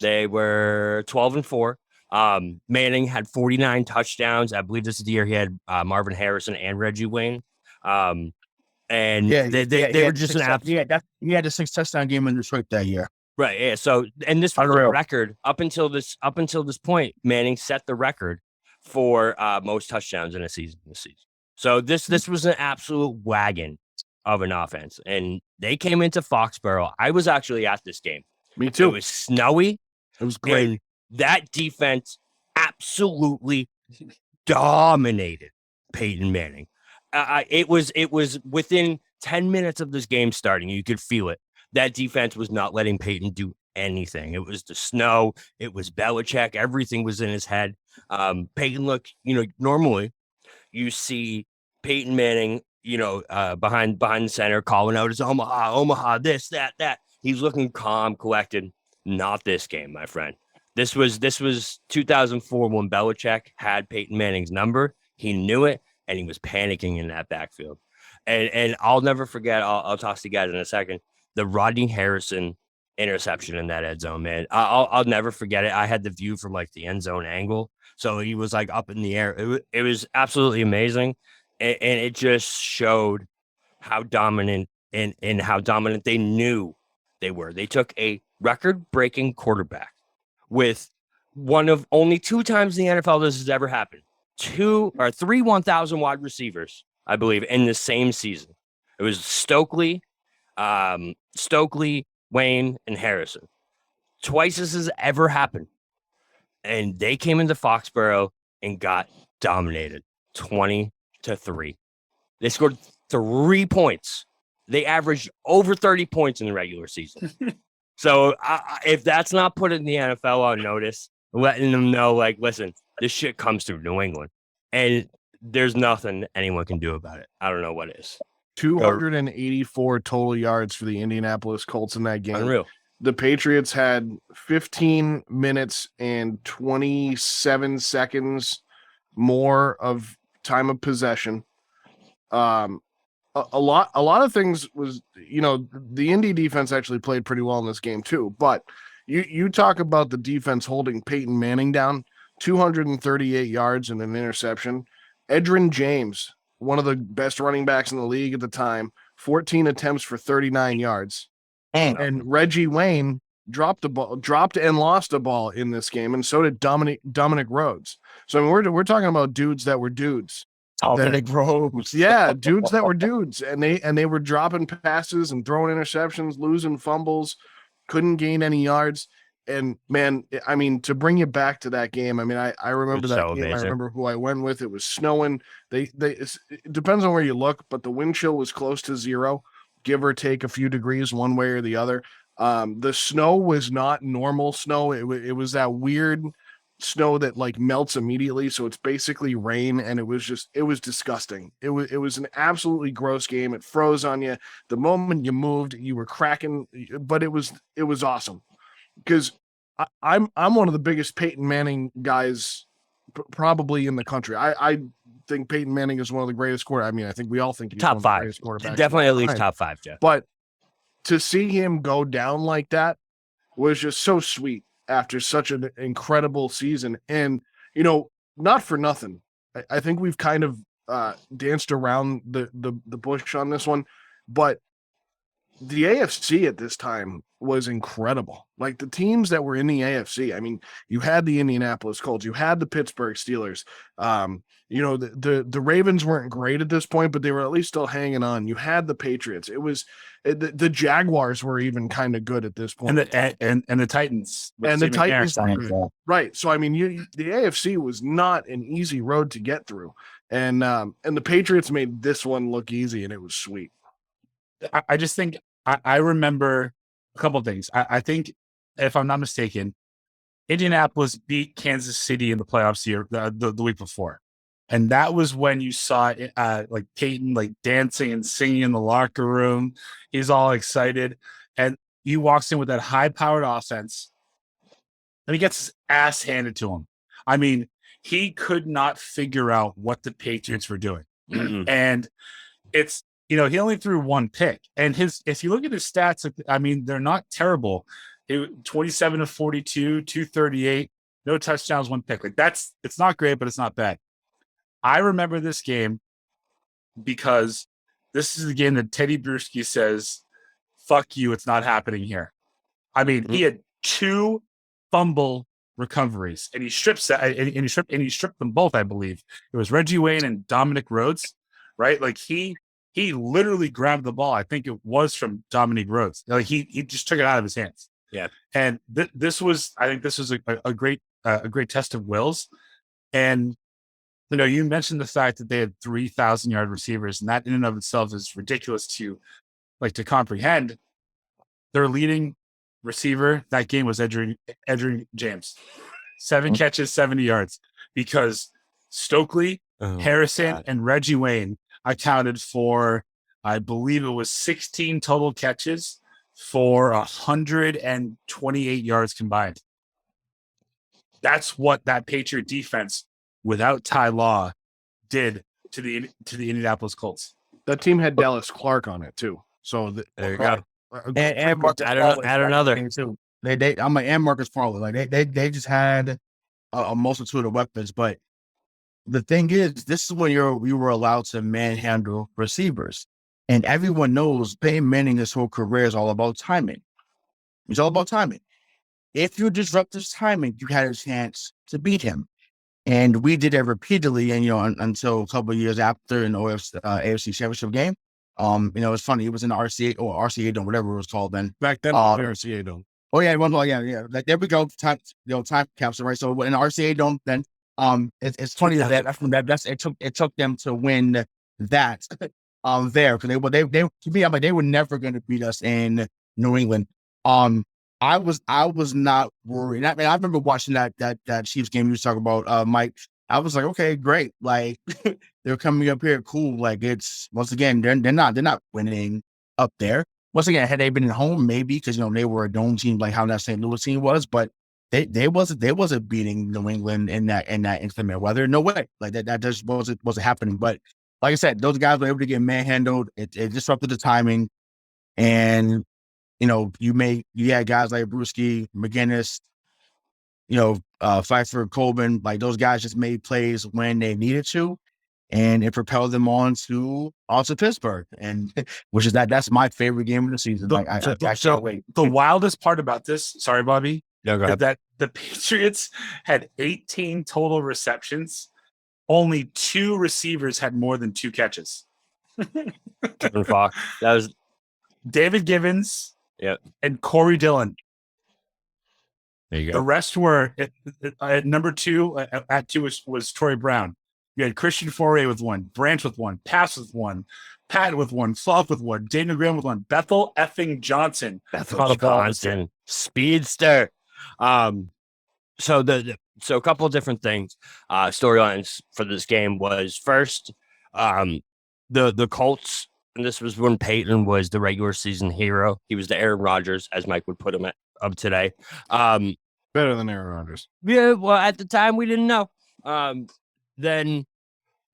They were 12-4. Manning had 49 touchdowns. I believe this is the year he had Marvin Harrison and Reggie Wayne. And they were just an absolute. He had a 6 touchdown game in Detroit that year. Right. Yeah. So, and this was the record up until this point. Manning set the record for most touchdowns in a season. So this was an absolute wagon of an offense, and they came into Foxborough. I was actually at this game. Me too. It was snowy. It was great. And that defense absolutely dominated Peyton Manning. It was within 10 minutes of this game starting. You could feel it. That defense was not letting Peyton do anything. It was the snow. It was Belichick. Everything was in his head. Peyton looked, normally you see Peyton Manning, behind the center calling out his Omaha, this, that. He's looking calm, collected. Not this game, my friend. This was 2004 when Belichick had Peyton Manning's number. He knew it, and he was panicking in that backfield. And I'll never forget. I'll toss you guys in a second. The Rodney Harrison interception in that end zone, man. I'll never forget it. I had the view from like the end zone angle, so he was like up in the air. It was absolutely amazing, and it just showed how dominant and how dominant they knew they were. They took a record-breaking quarterback with one of only 2 times in the NFL this has ever happened. 2 or 3 1,000 wide receivers, I believe, in the same season. It was Stokely, Wayne, and Harrison. Twice this has ever happened. And they came into Foxborough and got dominated 20-3. They scored 3 points. They averaged over 30 points in the regular season. So if that's not putting the NFL on notice, letting them know, like, listen, this shit comes through New England. And there's nothing anyone can do about it. I don't know what is. 284 total yards for the Indianapolis Colts in that game. Unreal. The Patriots had 15 minutes and 27 seconds more of time of possession. A lot of things was, the Indy defense actually played pretty well in this game too. But you talk about the defense holding Peyton Manning down, 238 yards and an interception. Edgerrin James, one of the best running backs in the league at the time, 14 attempts for 39 yards. And Reggie Wayne dropped and lost a ball in this game, and so did Dominic Rhodes. So I mean, we're talking about dudes that were dudes. Dominic Rhodes. Yeah, dudes that were dudes, and they were dropping passes and throwing interceptions, losing fumbles, couldn't gain any yards. And man, I mean, to bring you back to that game, I mean, I remember that game. I remember who I went with. It was snowing. It depends on where you look, but the wind chill was close to 0, give or take a few degrees one way or the other. The snow was not normal snow. It was that weird snow that like melts immediately. So it's basically rain, and it was disgusting. It was an absolutely gross game. It froze on you. The moment you moved, you were cracking, but it was awesome. Because I'm one of the biggest Peyton Manning guys probably in the country. I think Peyton Manning is one of the greatest quarterbacks. I mean, I think we all think he's top 5. Definitely at least top 5, Jeff. But to see him go down like that was just so sweet after such an incredible season. And, not for nothing. I think we've kind of danced around the bush on this one, but the AFC at this time was incredible. Like the teams that were in the AFC, I mean, you had the Indianapolis Colts, you had the Pittsburgh Steelers. The Ravens weren't great at this point, but they were at least still hanging on. You had the Patriots. The Jaguars were even kind of good at this point, and the Titans, and the Titans were good. Right. So I mean, the AFC was not an easy road to get through, and the Patriots made this one look easy, and it was sweet. I just think I remember a couple of things. I think, if I'm not mistaken, Indianapolis beat Kansas City in the playoffs here the week before. And that was when you saw like Peyton like dancing and singing in the locker room. He's all excited. And he walks in with that high-powered offense. And he gets his ass handed to him. I mean, he could not figure out what the Patriots were doing. Mm-hmm. And it's, he only threw one pick. And if you look at his stats, I mean, they're not terrible. 27 of 42, 238, no touchdowns, one pick. Like it's not great, but it's not bad. I remember this game because this is the game that Teddy Bruschi says, "Fuck you, it's not happening here." I mean, he had 2 fumble recoveries, and he stripped them both. I believe it was Reggie Wayne and Dominic Rhodes, right? Like he literally grabbed the ball. I think it was from Dominic Rhodes. Like he just took it out of his hands. Yeah, and this was a great test of wills. And you mentioned the fact that they had 3,000-yard receivers, and that in and of itself is ridiculous to comprehend. Their leading receiver that game was Edgerrin James. 7 catches, 70 yards, because Stokely, Harrison, and Reggie Wayne accounted for, I believe it was 16 total catches for 128 yards combined. That's what that Patriot defense without Ty Law did to the Indianapolis Colts. That team had Dallas Clark on it too. So there you go. And Marcus add another. Too. I'm like, and Marcus Farley. Like they just had a multitude of weapons. But the thing is, this is when you were allowed to manhandle receivers. And everyone knows Peyton Manning, his whole career is all about timing. It's all about timing. If you disrupt his timing, you had a chance to beat him. And we did it repeatedly, and until a couple of years after in the AFC Championship game. It's funny. It was in the RCA or RCA Dome, whatever it was called then. Back then, RCA Dome. Oh yeah, yeah. Like there we go. Time capsule, right? So in the RCA Dome, then it's funny it took them to win that there, because they to me, I'm like, they were never going to beat us in New England. I was not worried. I mean, I remember watching that Chiefs game you was talking about, Mike. I was like, okay, great. Like they're coming up here, cool. Like it's, once again, they're not winning up there. Once again, had they been at home, maybe, because they were a dome team, like how that St. Louis team was, but they wasn't beating New England in that inclement weather. No way. Like that just wasn't happening. But like I said, those guys were able to get manhandled. It disrupted the timing, and you had guys like Bruschi, McGinnis, Pfeiffer, Colvin, like those guys just made plays when they needed to, and it propelled them on to Pittsburgh, and which is that's my favorite game of the season. The wildest part about this, sorry, Bobby, no, go ahead. That the Patriots had 18 total receptions. Only 2 receivers had more than 2 catches. Kevin Falk. That was David Givens. Yeah, and Corey Dillon. There you go. The rest were at number 2. At 2 was Troy Brown. You had Christian Fourier with 1, Branch with 1, Pass with 1, Pat with 1, Slough with 1, Daniel Graham with 1, Bethel effing Johnson. Speedster. So a couple of different things. Storylines for this game was first, the Colts. And this was when Peyton was the regular season hero. He was the Aaron Rodgers, as Mike would put him up today. Better than Aaron Rodgers. Yeah, well, at the time, we didn't know. Then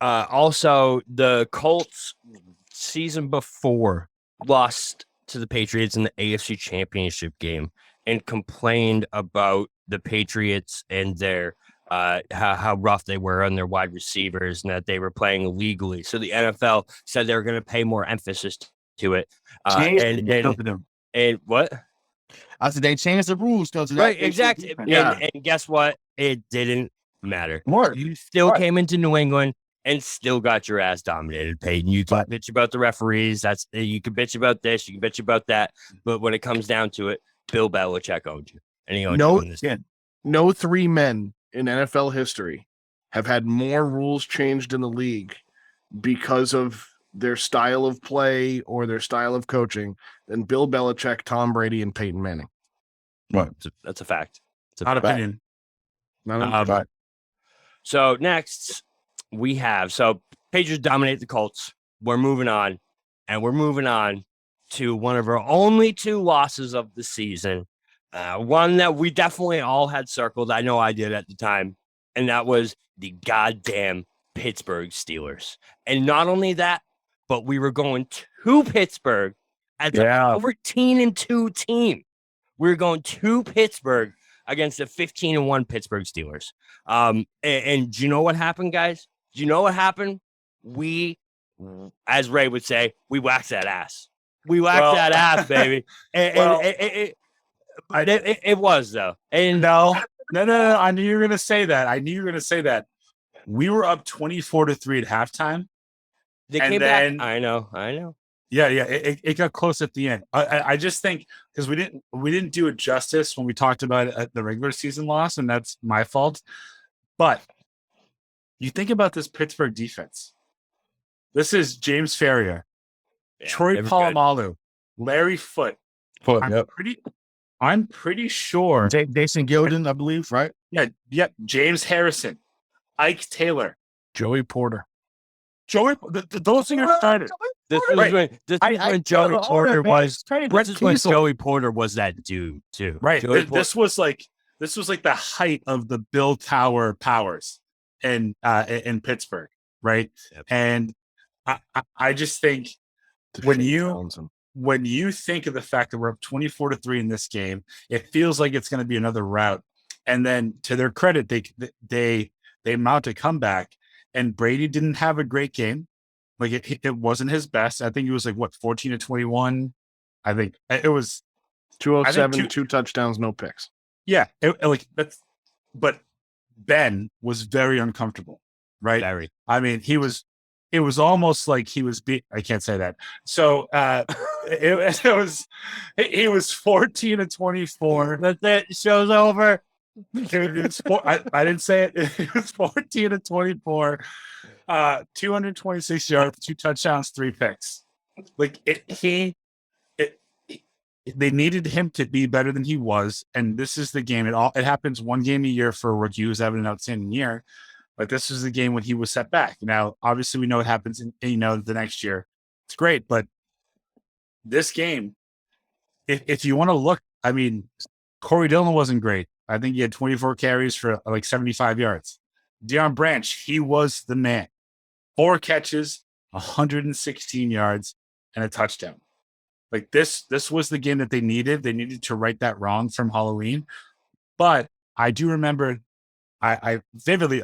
also, the Colts season before lost to the Patriots in the AFC Championship game and complained about the Patriots and their how rough they were on their wide receivers and that they were playing illegally. So the NFL said they were going to pay more emphasis to it. And what? I said they changed the rules. Right, exactly. Yeah. And guess what? It didn't matter. More. You still came into New England and still got your ass dominated, Peyton. You can bitch about the referees. You can bitch about this. You can bitch about that. But when it comes down to it, Bill Belichick owned you. And he owned you in this game. No 3 men in NFL history have had more rules changed in the league because of their style of play or their style of coaching than Bill Belichick, Tom Brady, and Peyton Manning. Right. That's a fact. It's Not opinion. Not So next, we have. So Patriots dominate the Colts. We're moving on, and we're moving on to one of our only 2 losses of the season. One that we definitely all had circled. I know I did at the time, and that was the goddamn Pittsburgh Steelers. And not only that, but we were going to Pittsburgh as a 14-2 team. We were going to Pittsburgh against the 15-1 Pittsburgh Steelers. And do you know what happened, guys? Do you know what happened? We, as Ray would say, we waxed that ass. We waxed that ass, baby. It was, though. And No. I knew you were going to say that. We were up 24-3 at halftime. they came back. I know. Yeah. It got close at the end. I just think because we didn't do it justice when we talked about it at the regular season loss, and that's my fault. But you think about this Pittsburgh defense. This is James Ferrier, Troy Polamalu, Larry Foote. I'm pretty sure. Jason Gilden, I believe, right? Yeah. James Harrison, Ike Taylor, Joey Porter. Those are your starters. This was when Joey Porter was. This is when Joey Porter was that dude too. Right. This was like the height of the Bill Tower powers in Pittsburgh. Right. Yep. And I just think when you think of the fact that we're up 24-3 in this game, it feels like it's going to be another rout. And then to their credit, they mount a comeback. And Brady didn't have a great game. Like it wasn't his best. I think he was like 14-21. I think it was 207, 2 touchdowns, no picks. Yeah, but Ben was very uncomfortable, right? Very. I mean, it was almost like he was I can't say that. So he was 14-24. That's it. Show's over. I didn't say it. It was 14-24, 226 yards, 2 touchdowns, 3 picks. Like they needed him to be better than he was, and this is the game. It happens one game a year for a rookie who's having an outstanding year, but this was the game when he was set back. Now, obviously, we know what happens in the next year. It's great, but this game, if you want to look, I mean, Corey Dillon wasn't great. I think he had 24 carries for like 75 yards. Deion Branch, he was the man. 4 catches, 116 yards, and a touchdown. Like this was the game that they needed. They needed to right that wrong from Halloween. But I do remember, I vividly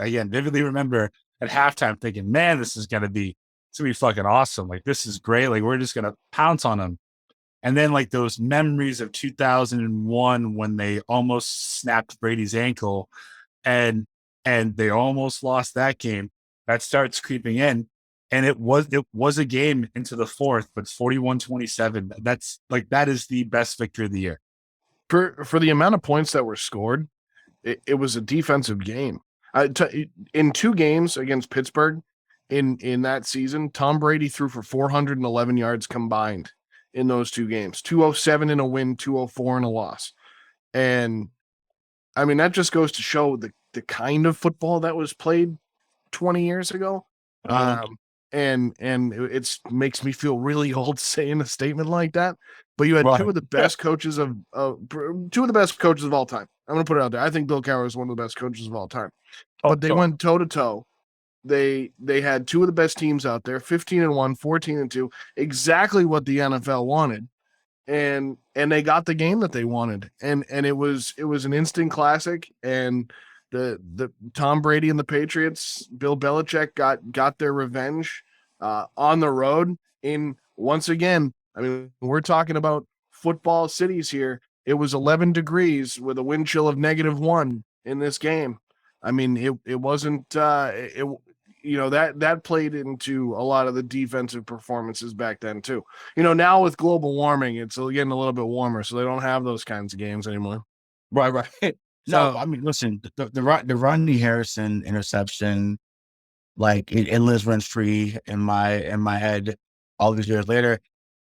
remember at halftime thinking, man, this is gonna be fucking awesome. Like this is great. Like we're just gonna pounce on them. And then like those memories of 2001 when they almost snapped Brady's ankle and they almost lost that game, that starts creeping in. And it was a game into the 4th, but 41-27. That is the best victory of the year. For the amount of points that were scored, it was a defensive game. In 2 games against Pittsburgh in that season, Tom Brady threw for 411 yards combined. In those 2 games, 207 in a win, 204 in a loss. And I mean, that just goes to show the kind of football that was played 20 years ago. And it makes me feel really old saying a statement like that, but you had 2 of the best coaches of 2 of the best coaches of all time. I'm going to put it out there. I think Bill Cowher is one of the best coaches of all time, but they went toe to toe. They had 2 of the best teams out there, 15-1, 14-2, exactly what the NFL wanted. And they got the game that they wanted. And it was an instant classic. And the Tom Brady and the Patriots, Bill Belichick got their revenge on the road in once again. I mean, we're talking about football cities here. It was 11 degrees with a wind chill of -1 in this game. I mean, it wasn't that played into a lot of the defensive performances back then too. Now with global warming, it's getting a little bit warmer, so they don't have those kinds of games anymore. Right. No, I mean, listen, the Rodney Harrison interception, like it lives rent free in my head all these years later.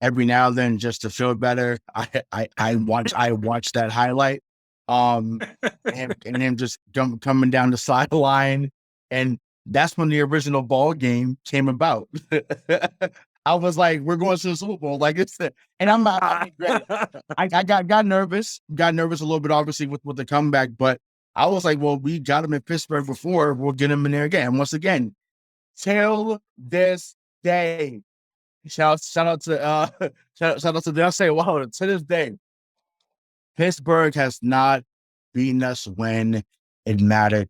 Every now and then, just to feel better, I watch that highlight, and him just coming down the sideline and that's when the original ball game came about. I was like, we're going to the Super Bowl. Like it's and I'm not I got nervous a little bit, obviously, with the comeback, but I was like, well, we got him in Pittsburgh before, we'll get him in there again. And once again, till this day, shout out to did I say, wow, to this day, Pittsburgh has not beaten us when it mattered.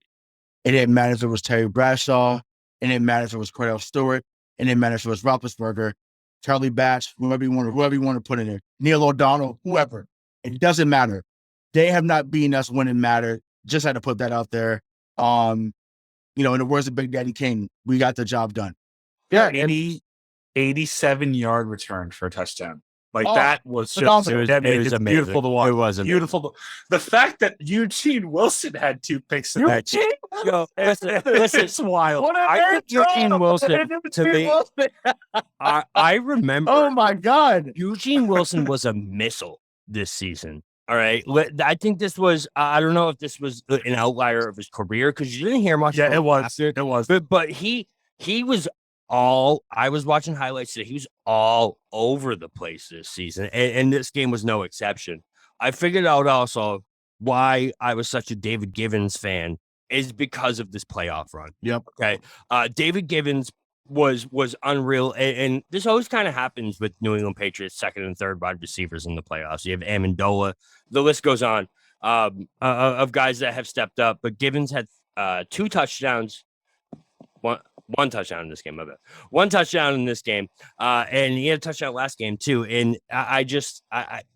It didn't matter if it was Terry Bradshaw. It didn't matter if it was Cordell Stewart. It didn't matter if it was Roethlisberger, Charlie Batch, whoever you want to put in there, Neil O'Donnell, whoever. It doesn't matter. They have not beaten us when it mattered. Just had to put that out there. In the words of Big Daddy King, we got the job done. Yeah, 87-yard return for a touchdown. That was just amazing. Beautiful to watch. It was beautiful. The fact that Eugene Wilson had 2 picks in that game. Listen, It's wild. Eugene Wilson to me. I remember. Oh my God, Eugene Wilson was a missile this season. All right, I think this was. I don't know if this was an outlier of his career because you didn't hear much. Yeah, it was. It was. But he was all. I was watching highlights today. He was all over the place this season, and this game was no exception. I figured out also why I was such a David Givens fan is because of this playoff run. Yep. Okay. David Givens was unreal, and this always kind of happens with New England Patriots second and third wide receivers in the playoffs. You have Amendola. The list goes on of guys that have stepped up, but Givens had 2 touchdowns. One touchdown in this game, one touchdown in this game, and he had a touchdown last game too. And I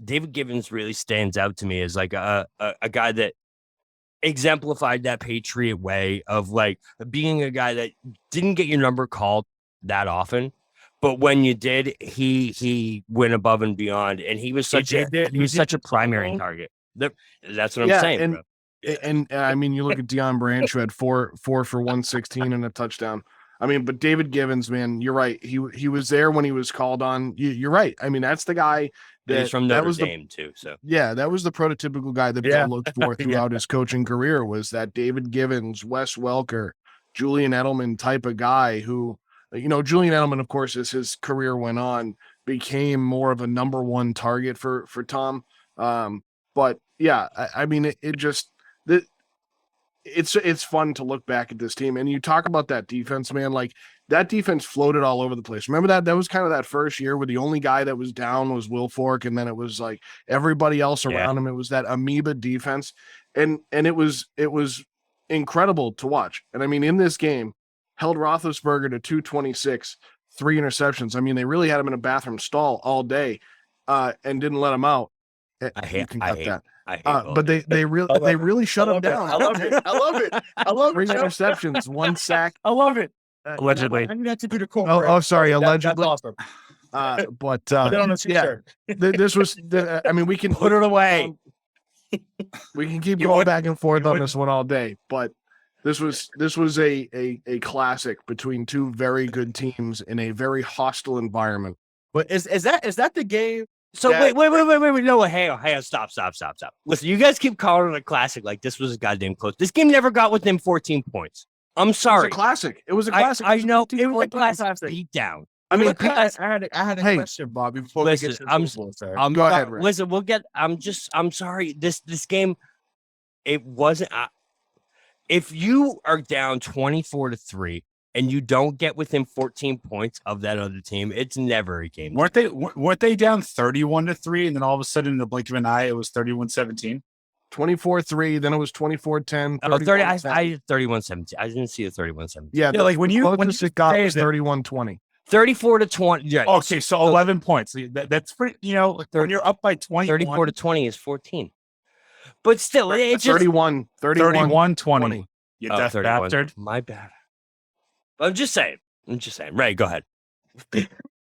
David Givens really stands out to me as like a guy that exemplified that Patriot way of like being a guy that didn't get your number called that often, but when you did, he went above and beyond, and he was such a primary target. That's what I'm saying, bro. And I mean, you look at Deion Branch, who had 4 for 116 and a touchdown. I mean, but David Givens, man, you're right. He was there when he was called on. You're right. I mean, that's the guy He's from Notre Dame too. So yeah, that was the prototypical guy that Bill looked for throughout his coaching career, was that David Givens, Wes Welker, Julian Edelman type of guy who, Julian Edelman, of course, as his career went on, became more of a number 1 target for Tom. But yeah, I mean, it's fun to look back at this team, and you talk about that defense, man. Like that defense floated all over the place. Remember that was kind of that first year where the only guy that was down was Wilfork, and then it was like everybody else around him. It was that amoeba defense, and it was incredible to watch. And I mean, in this game, held Roethlisberger to 226, 3 interceptions. I mean, they really had him in a bathroom stall all day, and didn't let him out. I hate that. But they really shut him down. I love it. I love 3 interceptions, 1 sack. I love it. Allegedly. I have to do the call. Oh, sorry, allegedly. That's awesome. But yeah, this was. I mean, we can put it away. We can keep going back and forth on this one all day, but this was a classic between 2 very good teams in a very hostile environment. But is that the game? So wait, no, hang on, stop. Listen, you guys keep calling it a classic like this was a goddamn close. This game never got within 14 points. I'm sorry. It was a classic. It was a classic. I know it was a classic beat down. I mean, I had a question, Bob. Before listen, we get to the Super Bowl, sir. Go ahead, Rick. Listen, I'm sorry. This game, it wasn't. If you are down 24-3 and you don't get within 14 points of that other team, it's never a game. Weren't they down 31-3, and then all of a sudden in the blink of an eye it was 31-17? 24-3, then it was 24-10. Oh, 30. I 31-17. I didn't see the 31-17. Yeah, like when you got was 31-20. 34-20. Yeah. Okay, so 11 points. That's pretty. When you're up by 20, 34-20 is 14. But still, it's 31-20. You deaf bastard. My bad. I'm just saying. Ray, go ahead.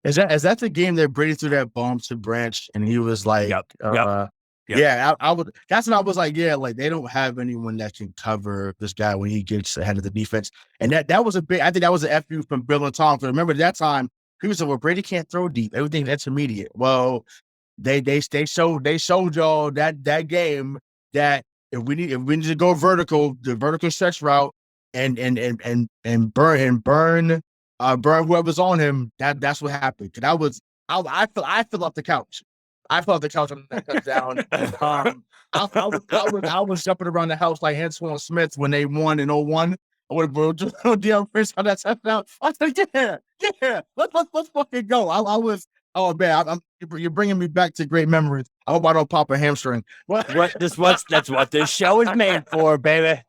Is that the game that Brady threw that bomb to Branch and he was like, Yep. Yeah, I would. That's when I was like, yeah, like they don't have anyone that can cover this guy when he gets ahead of the defense. And that was a big. I think that was an FU from Bill and Tom. So remember that time people said, well, Brady can't throw deep. Everything that's immediate. Well, they showed y'all that game that if we need to go vertical, the vertical stretch route, and burn whoever's on him. That's what happened. Cause I fell off the couch. I fell off the couch on that touchdown. I was jumping around the house like Henson Smith when they won in 01. I would have just Dillon on that touchdown. I was like, yeah, let's fucking go. I was, oh man, you're bringing me back to great memories. I hope I don't pop a hamstring. That's what this show is made for, baby.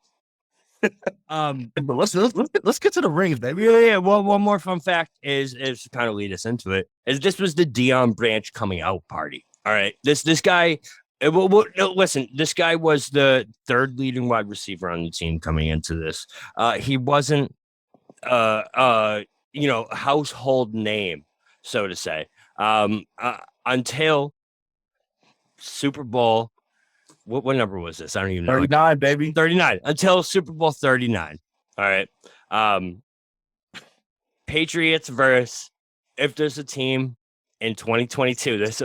But let's get to the rings, baby. Yeah. One more fun fact is to kind of lead us into it. Is this was the Dion Branch coming out party. All right, this guy. Listen, this guy was the third leading wide receiver on the team coming into this. He wasn't, household name, so to say, until Super Bowl. What number was this? I don't even know. 39, baby. 39 until Super Bowl 39. All right. Patriots versus, if there's a team in 2022, this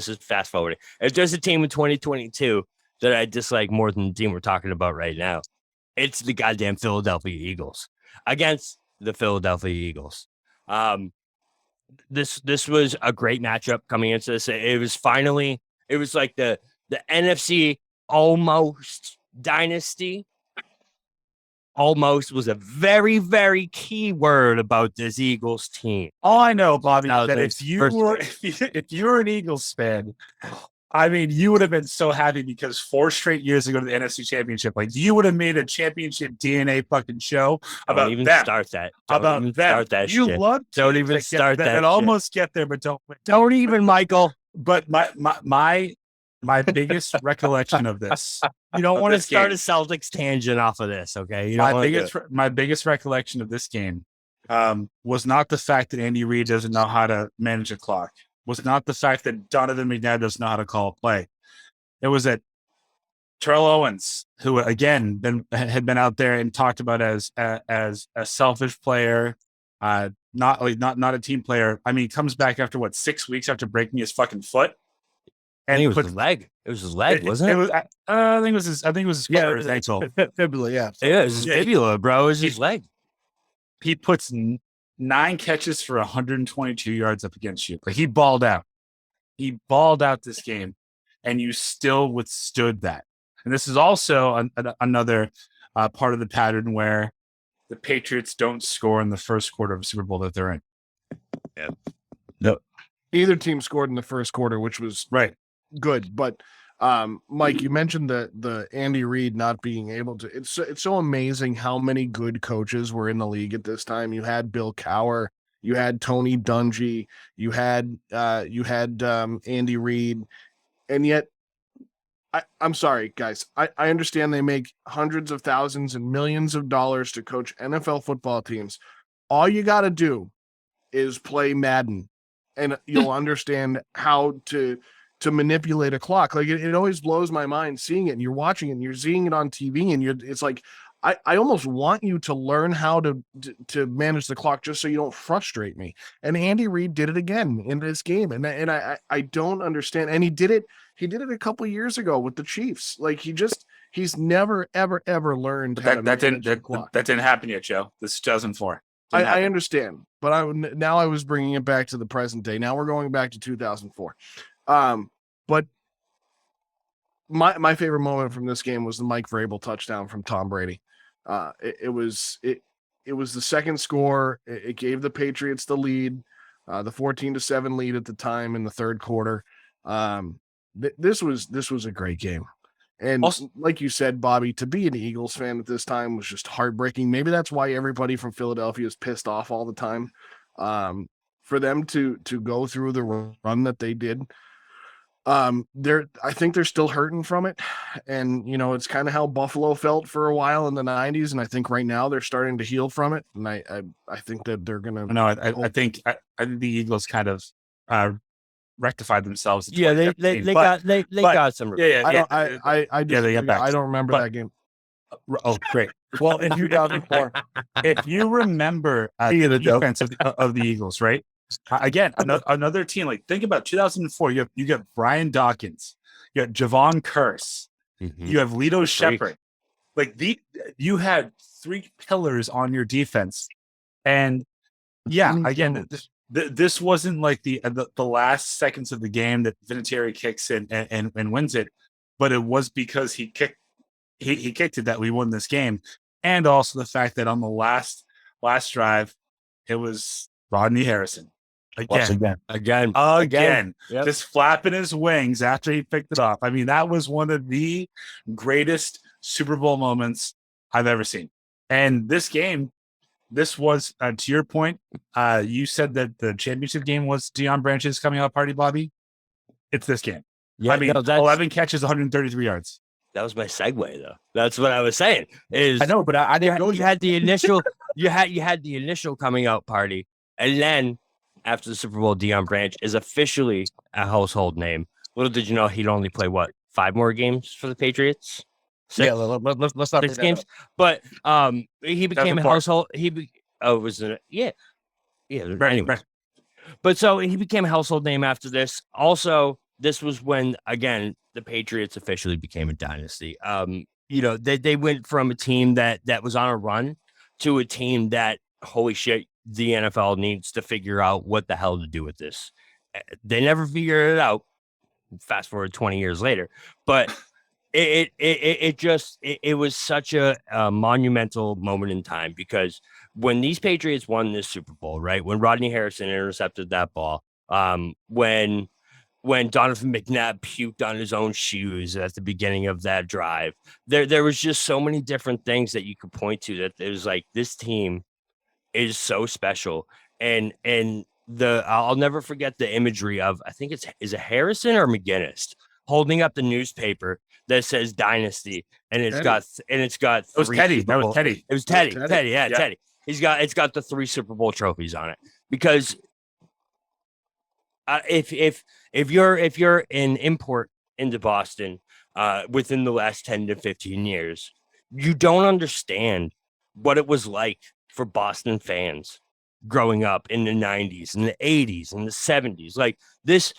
is fast forwarding. If there's a team in 2022 that I dislike more than the team we're talking about right now, it's the goddamn Philadelphia Eagles against the Philadelphia Eagles. This was a great matchup coming into this. It was like the NFC almost dynasty. Almost was a very, very key word about this Eagles team. All I know, Bobby, Now, that if you were an Eagles fan, I mean, you would have been so happy because 4 straight years ago to the NFC Championship, like you would have made a championship DNA fucking show about Don't even them. start that. About even them. Start that You shit. love Don't even start that. and almost get there, but don't. Don't even, Michael. But my biggest recollection of this. You don't want to this start game. a Celtics tangent off of this, okay? You don't My biggest recollection of this game was not the fact that Andy Reid doesn't know how to manage a clock. Was not the fact that Donovan McNabb doesn't know how to call a play. It was that Terrell Owens, who again had been out there and talked about as a selfish player, not a team player. I mean, comes back after 6 weeks after breaking his fucking foot. And it was his leg. It was his leg, wasn't it? I think it was his. I think it was his foot or his ankle. Fibula, yeah. Yeah, it was his fibula, bro. It was his leg. He puts 9 catches for 122 yards up against you. Like he balled out. He balled out this game, and you still withstood that. And this is also another part of the pattern where the Patriots don't score in the first quarter of a Super Bowl that they're in. Yeah. No. Either team scored in the first quarter, which was Right. good. But Mike, you mentioned the Andy Reid not being able to. It's so amazing how many good coaches were in the league at this time. You had Bill Cowher, you had Tony Dungy, you had Andy Reid, and yet I'm sorry, guys. I understand they make hundreds of thousands and millions of dollars to coach NFL football teams. All you got to do is play Madden, and you'll understand how to manipulate a clock. Like it always blows my mind seeing it, and you're watching it and you're seeing it on TV, and it's like I almost want you to learn how to manage the clock just so you don't frustrate me. And Andy Reid did it again in this game, and I don't understand. And he did it a couple years ago with the Chiefs. Like he's never ever learned how to manage the clock. That didn't happen yet, Joe. This is 2004. I understand, but I was bringing it back to the present day. Now we're going back to 2004. But my favorite moment from this game was the Mike Vrabel touchdown from Tom Brady. It was the second score. It gave the Patriots the lead, the 14-7 lead at the time in the third quarter. This was a great game. And also, like you said, Bobby, to be an Eagles fan at this time was just heartbreaking. Maybe that's why everybody from Philadelphia is pissed off all the time. For them to go through the run that they did, I think they're still hurting from it. And it's kind of how Buffalo felt for a while in the 90s, and I think right now they're starting to heal from it. And I think that they're gonna. No, I think the Eagles kind of rectified themselves. Yeah, they got some. I don't remember that game. Oh, great. Well, in 2004, if you remember the defense of the Eagles, right? Again, another team. Like think about 2004. You got Brian Dawkins, you got Javon Curse, you have Lito Shepherd, Like you had three pillars on your defense, and yeah, again, this wasn't like the last seconds of the game that Vinatieri kicks in and wins it, but it was because he kicked it that we won this game, and also the fact that on the last drive, it was Rodney Harrison again, Yep. just flapping his wings after he picked it off. I mean, that was one of the greatest Super Bowl moments I've ever seen. And this game, this was to your point. You said that the championship game was Deion Branch's coming out party, Bobby. It's this game. Yeah, I mean, 11 catches, 133 yards. That was my segue, though. That's what I was saying. I know, but I didn't know you had the initial. you had the initial coming out party, and then after the Super Bowl, Deion Branch is officially a household name. Little did you know he'd only play 5 more games for the Patriots. 6? Yeah, let's not 6 games. But he became a household. Anyway. But so he became a household name after this. Also, this was when, again, the Patriots officially became a dynasty. They went from a team that was on a run to a team that, holy shit, the NFL needs to figure out what the hell to do with this. They never figured it out. Fast forward 20 years later, but it was such a monumental moment in time, because when these Patriots won this Super Bowl, right, when Rodney Harrison intercepted that ball, when Donovan McNabb puked on his own shoes at the beginning of that drive, there was just so many different things that you could point to that it was like, this team is so special. And I'll never forget the imagery of, I think is it Harrison or McGinnis holding up the newspaper that says dynasty, and it's got it was Teddy. That was Teddy. It was Teddy. Teddy. It's got the 3 Super Bowl trophies on it, because if you're an import into Boston within the last 10 to 15 years, you don't understand what it was like for Boston fans growing up in the 90s and the 80s and the 70s. Like this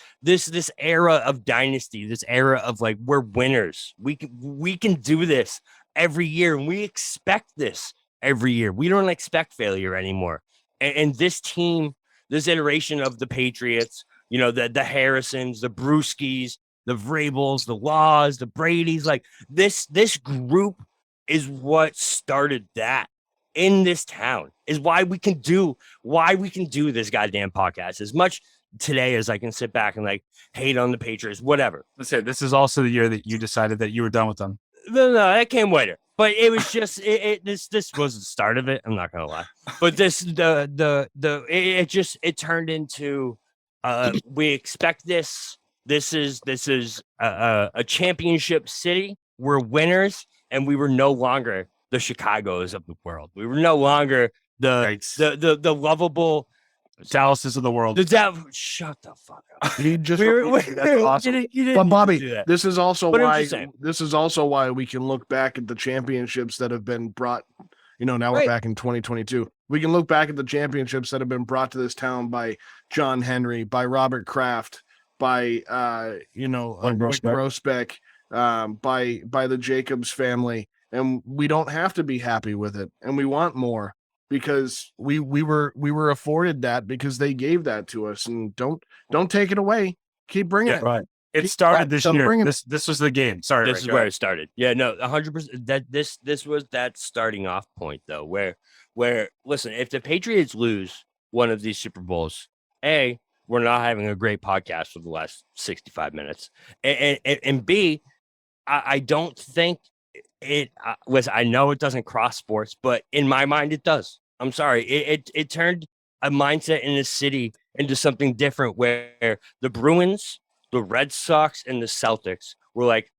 era of dynasty, this era of like, we're winners. We can do this every year, and we expect this every year. We don't expect failure anymore. And this team, this iteration of the Patriots, the Harrisons, the Brewskis, the Vrabels, the Laws, the Bradys, like this group is what started that in this town, is why we can do this goddamn podcast. As much today as I can sit back and like hate on the Patriots, whatever. Let's say this is also the year that you decided that you were done with them. No, that came later. But it was just this was the start of it. I'm not gonna lie. But it turned into we expect this. This is a championship city. We're winners, and we were no longer the Chicagos of the world. We were no longer the lovable Dallases of the world. Shut the fuck up. He just That's awesome. But Bobby, this is also why we can look back at the championships that have been brought. Now we're back in 2022. We can look back at the championships that have been brought to this town by John Henry, by Robert Kraft, by Grossbeck, by the Jacobs family. And we don't have to be happy with it, and we want more, because we were afforded that because they gave that to us. And don't take it away. Keep bringing it. Right. It started this year. This was the game. Sorry, this is where it started. Yeah, no, 100%. That this was that starting off point, though, where listen, if the Patriots lose one of these Super Bowls, we're not having a great podcast for the last 65 minutes, and B, I don't think. I know it doesn't cross sports, but in my mind it does. I'm sorry. It turned a mindset in the city into something different, where the Bruins, the Red Sox, and the Celtics were like,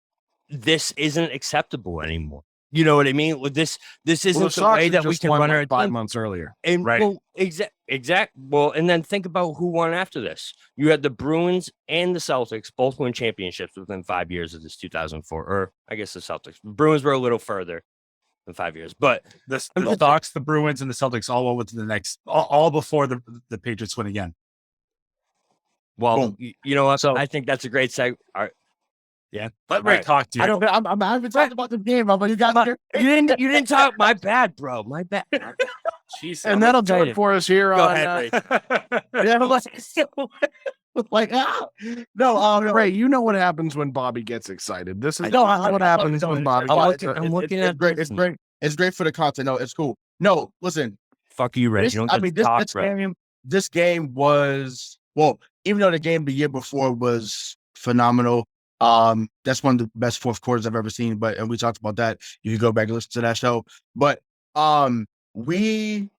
this isn't acceptable anymore. You know what I mean? This isn't the way that we can run our 5 months earlier. And right. Well, exact. Well, and then think about who won after this. You had the Bruins and the Celtics both win championships within 5 years of this 2004. Or I guess the Celtics. The Bruins were a little further than 5 years, but the Sox, the Bruins, and the Celtics all went to the next, all before the Patriots win again. Well, you know what? So I think that's a great segue. Yeah. Let Ray talk to you. I haven't talked about the game, but you got You didn't talk. My bad, bro. My bad. Jesus. And that'll do it for us here Go on. ahead, like no, Ray, you know what happens when Bobby gets excited. This is what happens when Bobby. I'm looking at it's great. It's great for the content. No, it's cool. No, listen. Fuck you, Ray. This, You don't I get mean, to talk, this game was even though the game the year before was phenomenal. That's one of the best fourth quarters I've ever seen. And we talked about that. You can go back and listen to that show. But obviously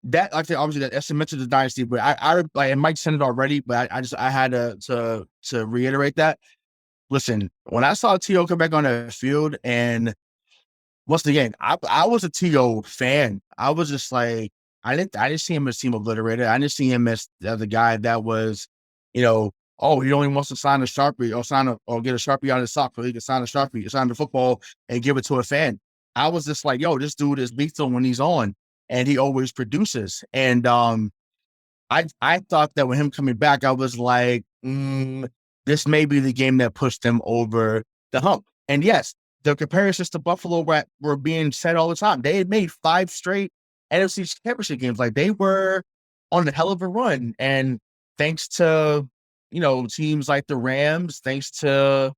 that cemented the dynasty. But and Mike said it already, but I had to reiterate that. Listen, when I saw T.O. come back on the field, and once again, I was a T.O. fan. I was just like, I didn't see him as team obliterator. I didn't see him as the guy that was, he only wants to sign a Sharpie or get a Sharpie on his sock so he can sign a Sharpie, sign the football and give it to a fan. I was just like, yo, this dude is lethal when he's on, and he always produces. And I thought that with him coming back, I was like, this may be the game that pushed them over the hump. And yes, the comparisons to Buffalo were being said all the time. They had made 5 straight NFC championship games. Like, they were on a hell of a run. And thanks to, teams like the Rams, thanks to,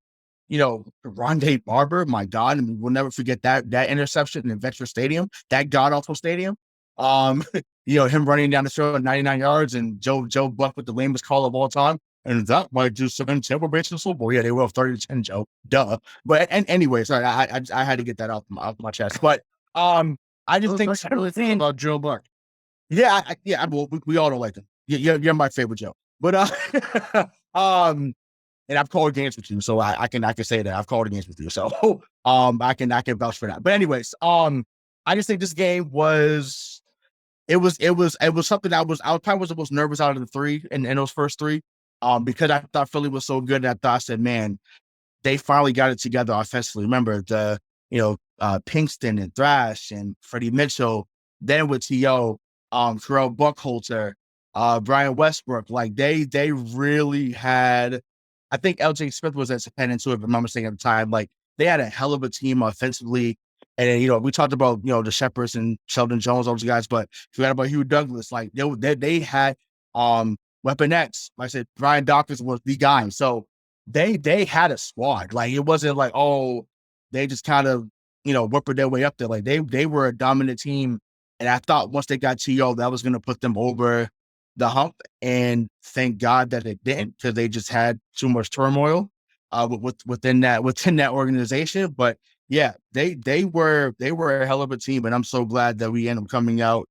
Rondé Barber, my God, we'll never forget that interception in Veterans Stadium, that god-awful stadium. Him running down the field at 99 yards and Joe Buck with the lamest call of all time. And that might do some Tampa Bay to the Super Bowl. Yeah, they will 30-10, Joe. Duh. But anyway, sorry, I had to get that off my chest. But I just think about Joe Buck. Yeah, well, we all don't like him. You're my favorite Joe. But and I've called games with you, so I can say that I've called games with you. So I can vouch for that. But anyways, I just think this game was something I probably was the most nervous out of the 3 in those first 3. Because I thought Philly was so good, and I said, man, they finally got it together offensively. Remember the, Pinkston and Thrash and Freddie Mitchell, then with T.O., Terrell Buckholzer, Brian Westbrook, like they really had, I think L.J. Smith was at pen into it, if I'm not mistaken at the time. Like, they had a hell of a team offensively. And then, we talked about, the Shepherds and Sheldon Jones, all those guys, but forgot about Hugh Douglas. Like, they had, Weapon X, like I said, Brian Dawkins was the guy. So they had a squad. Like, it wasn't like, they just kind of, whippered their way up there. Like, they were a dominant team. And I thought once they got T.O., that was going to put them over the hump. And thank God that it didn't, because they just had too much turmoil within that organization. But yeah, they were a hell of a team. And I'm so glad that we ended up coming out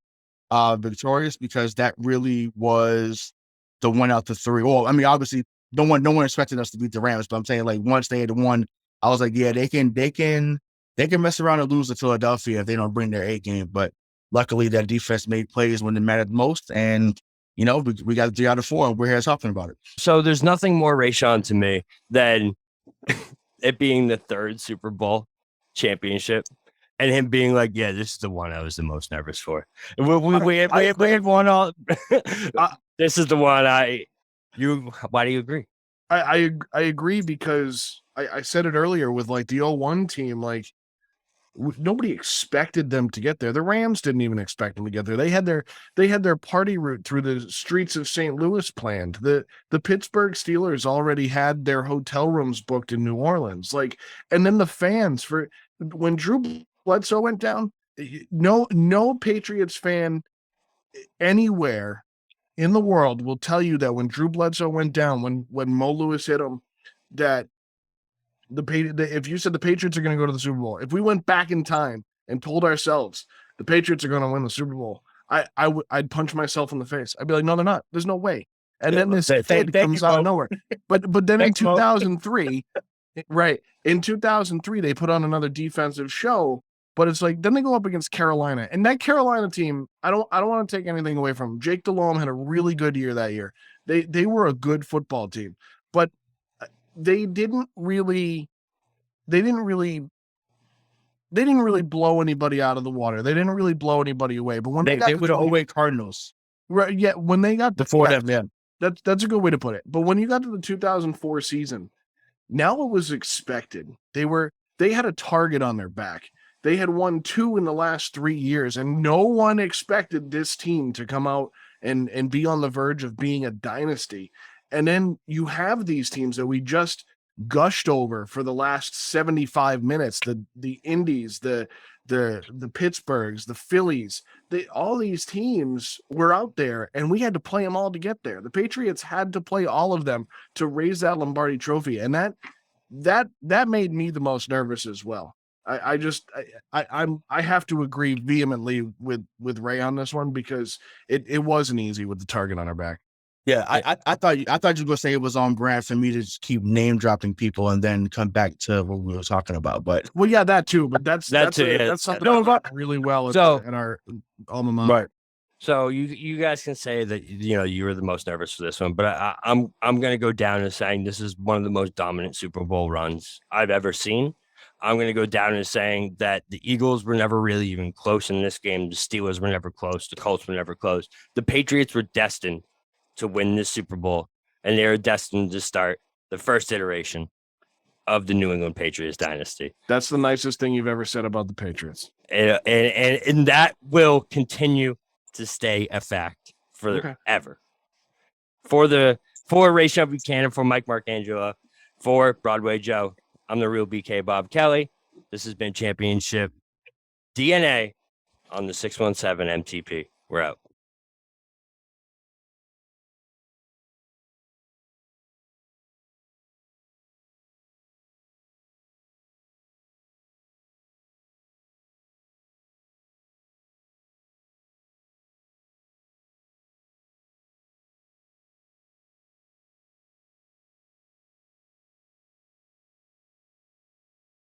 victorious, because that really was the one out to 3. Well, I mean, obviously, no one expected us to beat the Rams, but I'm saying, like, once they had won, I was like, yeah, they can mess around and lose to Philadelphia if they don't bring their A game. But luckily, that defense made plays when it mattered most, and we got 3 out of 4, and we're here talking about it. So there's nothing more Rayshawn to me than it being the 3rd Super Bowl championship. And him being like, yeah, this is the one I was the most nervous for. We had one all. This is the one why do you agree? I agree, because I said it earlier with, like, the 0-1 team, like, nobody expected them to get there. The Rams didn't even expect them to get there. They had their party route through the streets of St. Louis planned. The Pittsburgh Steelers already had their hotel rooms booked in New Orleans. Like, and then the fans, when Drew Bledsoe went down, no Patriots fan anywhere in the world will tell you that when Drew Bledsoe went down, when Mo Lewis hit him, that if you said the Patriots are going to go to the Super Bowl, if we went back in time and told ourselves the Patriots are going to win the Super Bowl, I'd punch myself in the face. I'd be like, no, they're not. There's no way. And then this kid comes out of nowhere. But then in 2003, right, in 2003, they put on another defensive show. But it's like, then they go up against Carolina, and that Carolina team, I don't want to take anything away from them. Jake Delhomme had a really good year that year. They were a good football team, but they didn't really blow anybody out of the water. They didn't really blow anybody away. But when they were the 08 Cardinals, right? Yeah, when they got before them, yeah, that's a good way to put it. But when you got to the 2004 season, Now it was expected. They had a target on their back. They had won 2 in the last 3 years, and no one expected this team to come out and be on the verge of being a dynasty. And then you have these teams that we just gushed over for the last 75 minutes, the Indies, the Pittsburghs, the Phillies, all these teams were out there, and we had to play them all to get there. The Patriots had to play all of them to raise that Lombardi trophy, and that made me the most nervous as well. I have to agree vehemently with Ray on this one, because it wasn't easy with the target on our back. Yeah, I thought you were gonna say it was on brand for me to just keep name dropping people and then come back to what we were talking about. But well, yeah, that too. But that's something I got really well in our alma mater. Right. So you guys can say that you were the most nervous for this one, but I'm gonna go down as saying this is one of the most dominant Super Bowl runs I've ever seen. I'm going to go down as saying that the Eagles were never really even close in this game. The Steelers were never close. The Colts were never close. The Patriots were destined to win this Super Bowl, and they were destined to start the first iteration of the New England Patriots dynasty. That's the nicest thing you've ever said about the Patriots. And that will continue to stay a fact forever. For Rayshawn Buchanan, for Mike Marcangelo, for Broadway Joe, I'm the real BK Bob Kelly. This has been Championship DNA on the 617 MTP. We're out.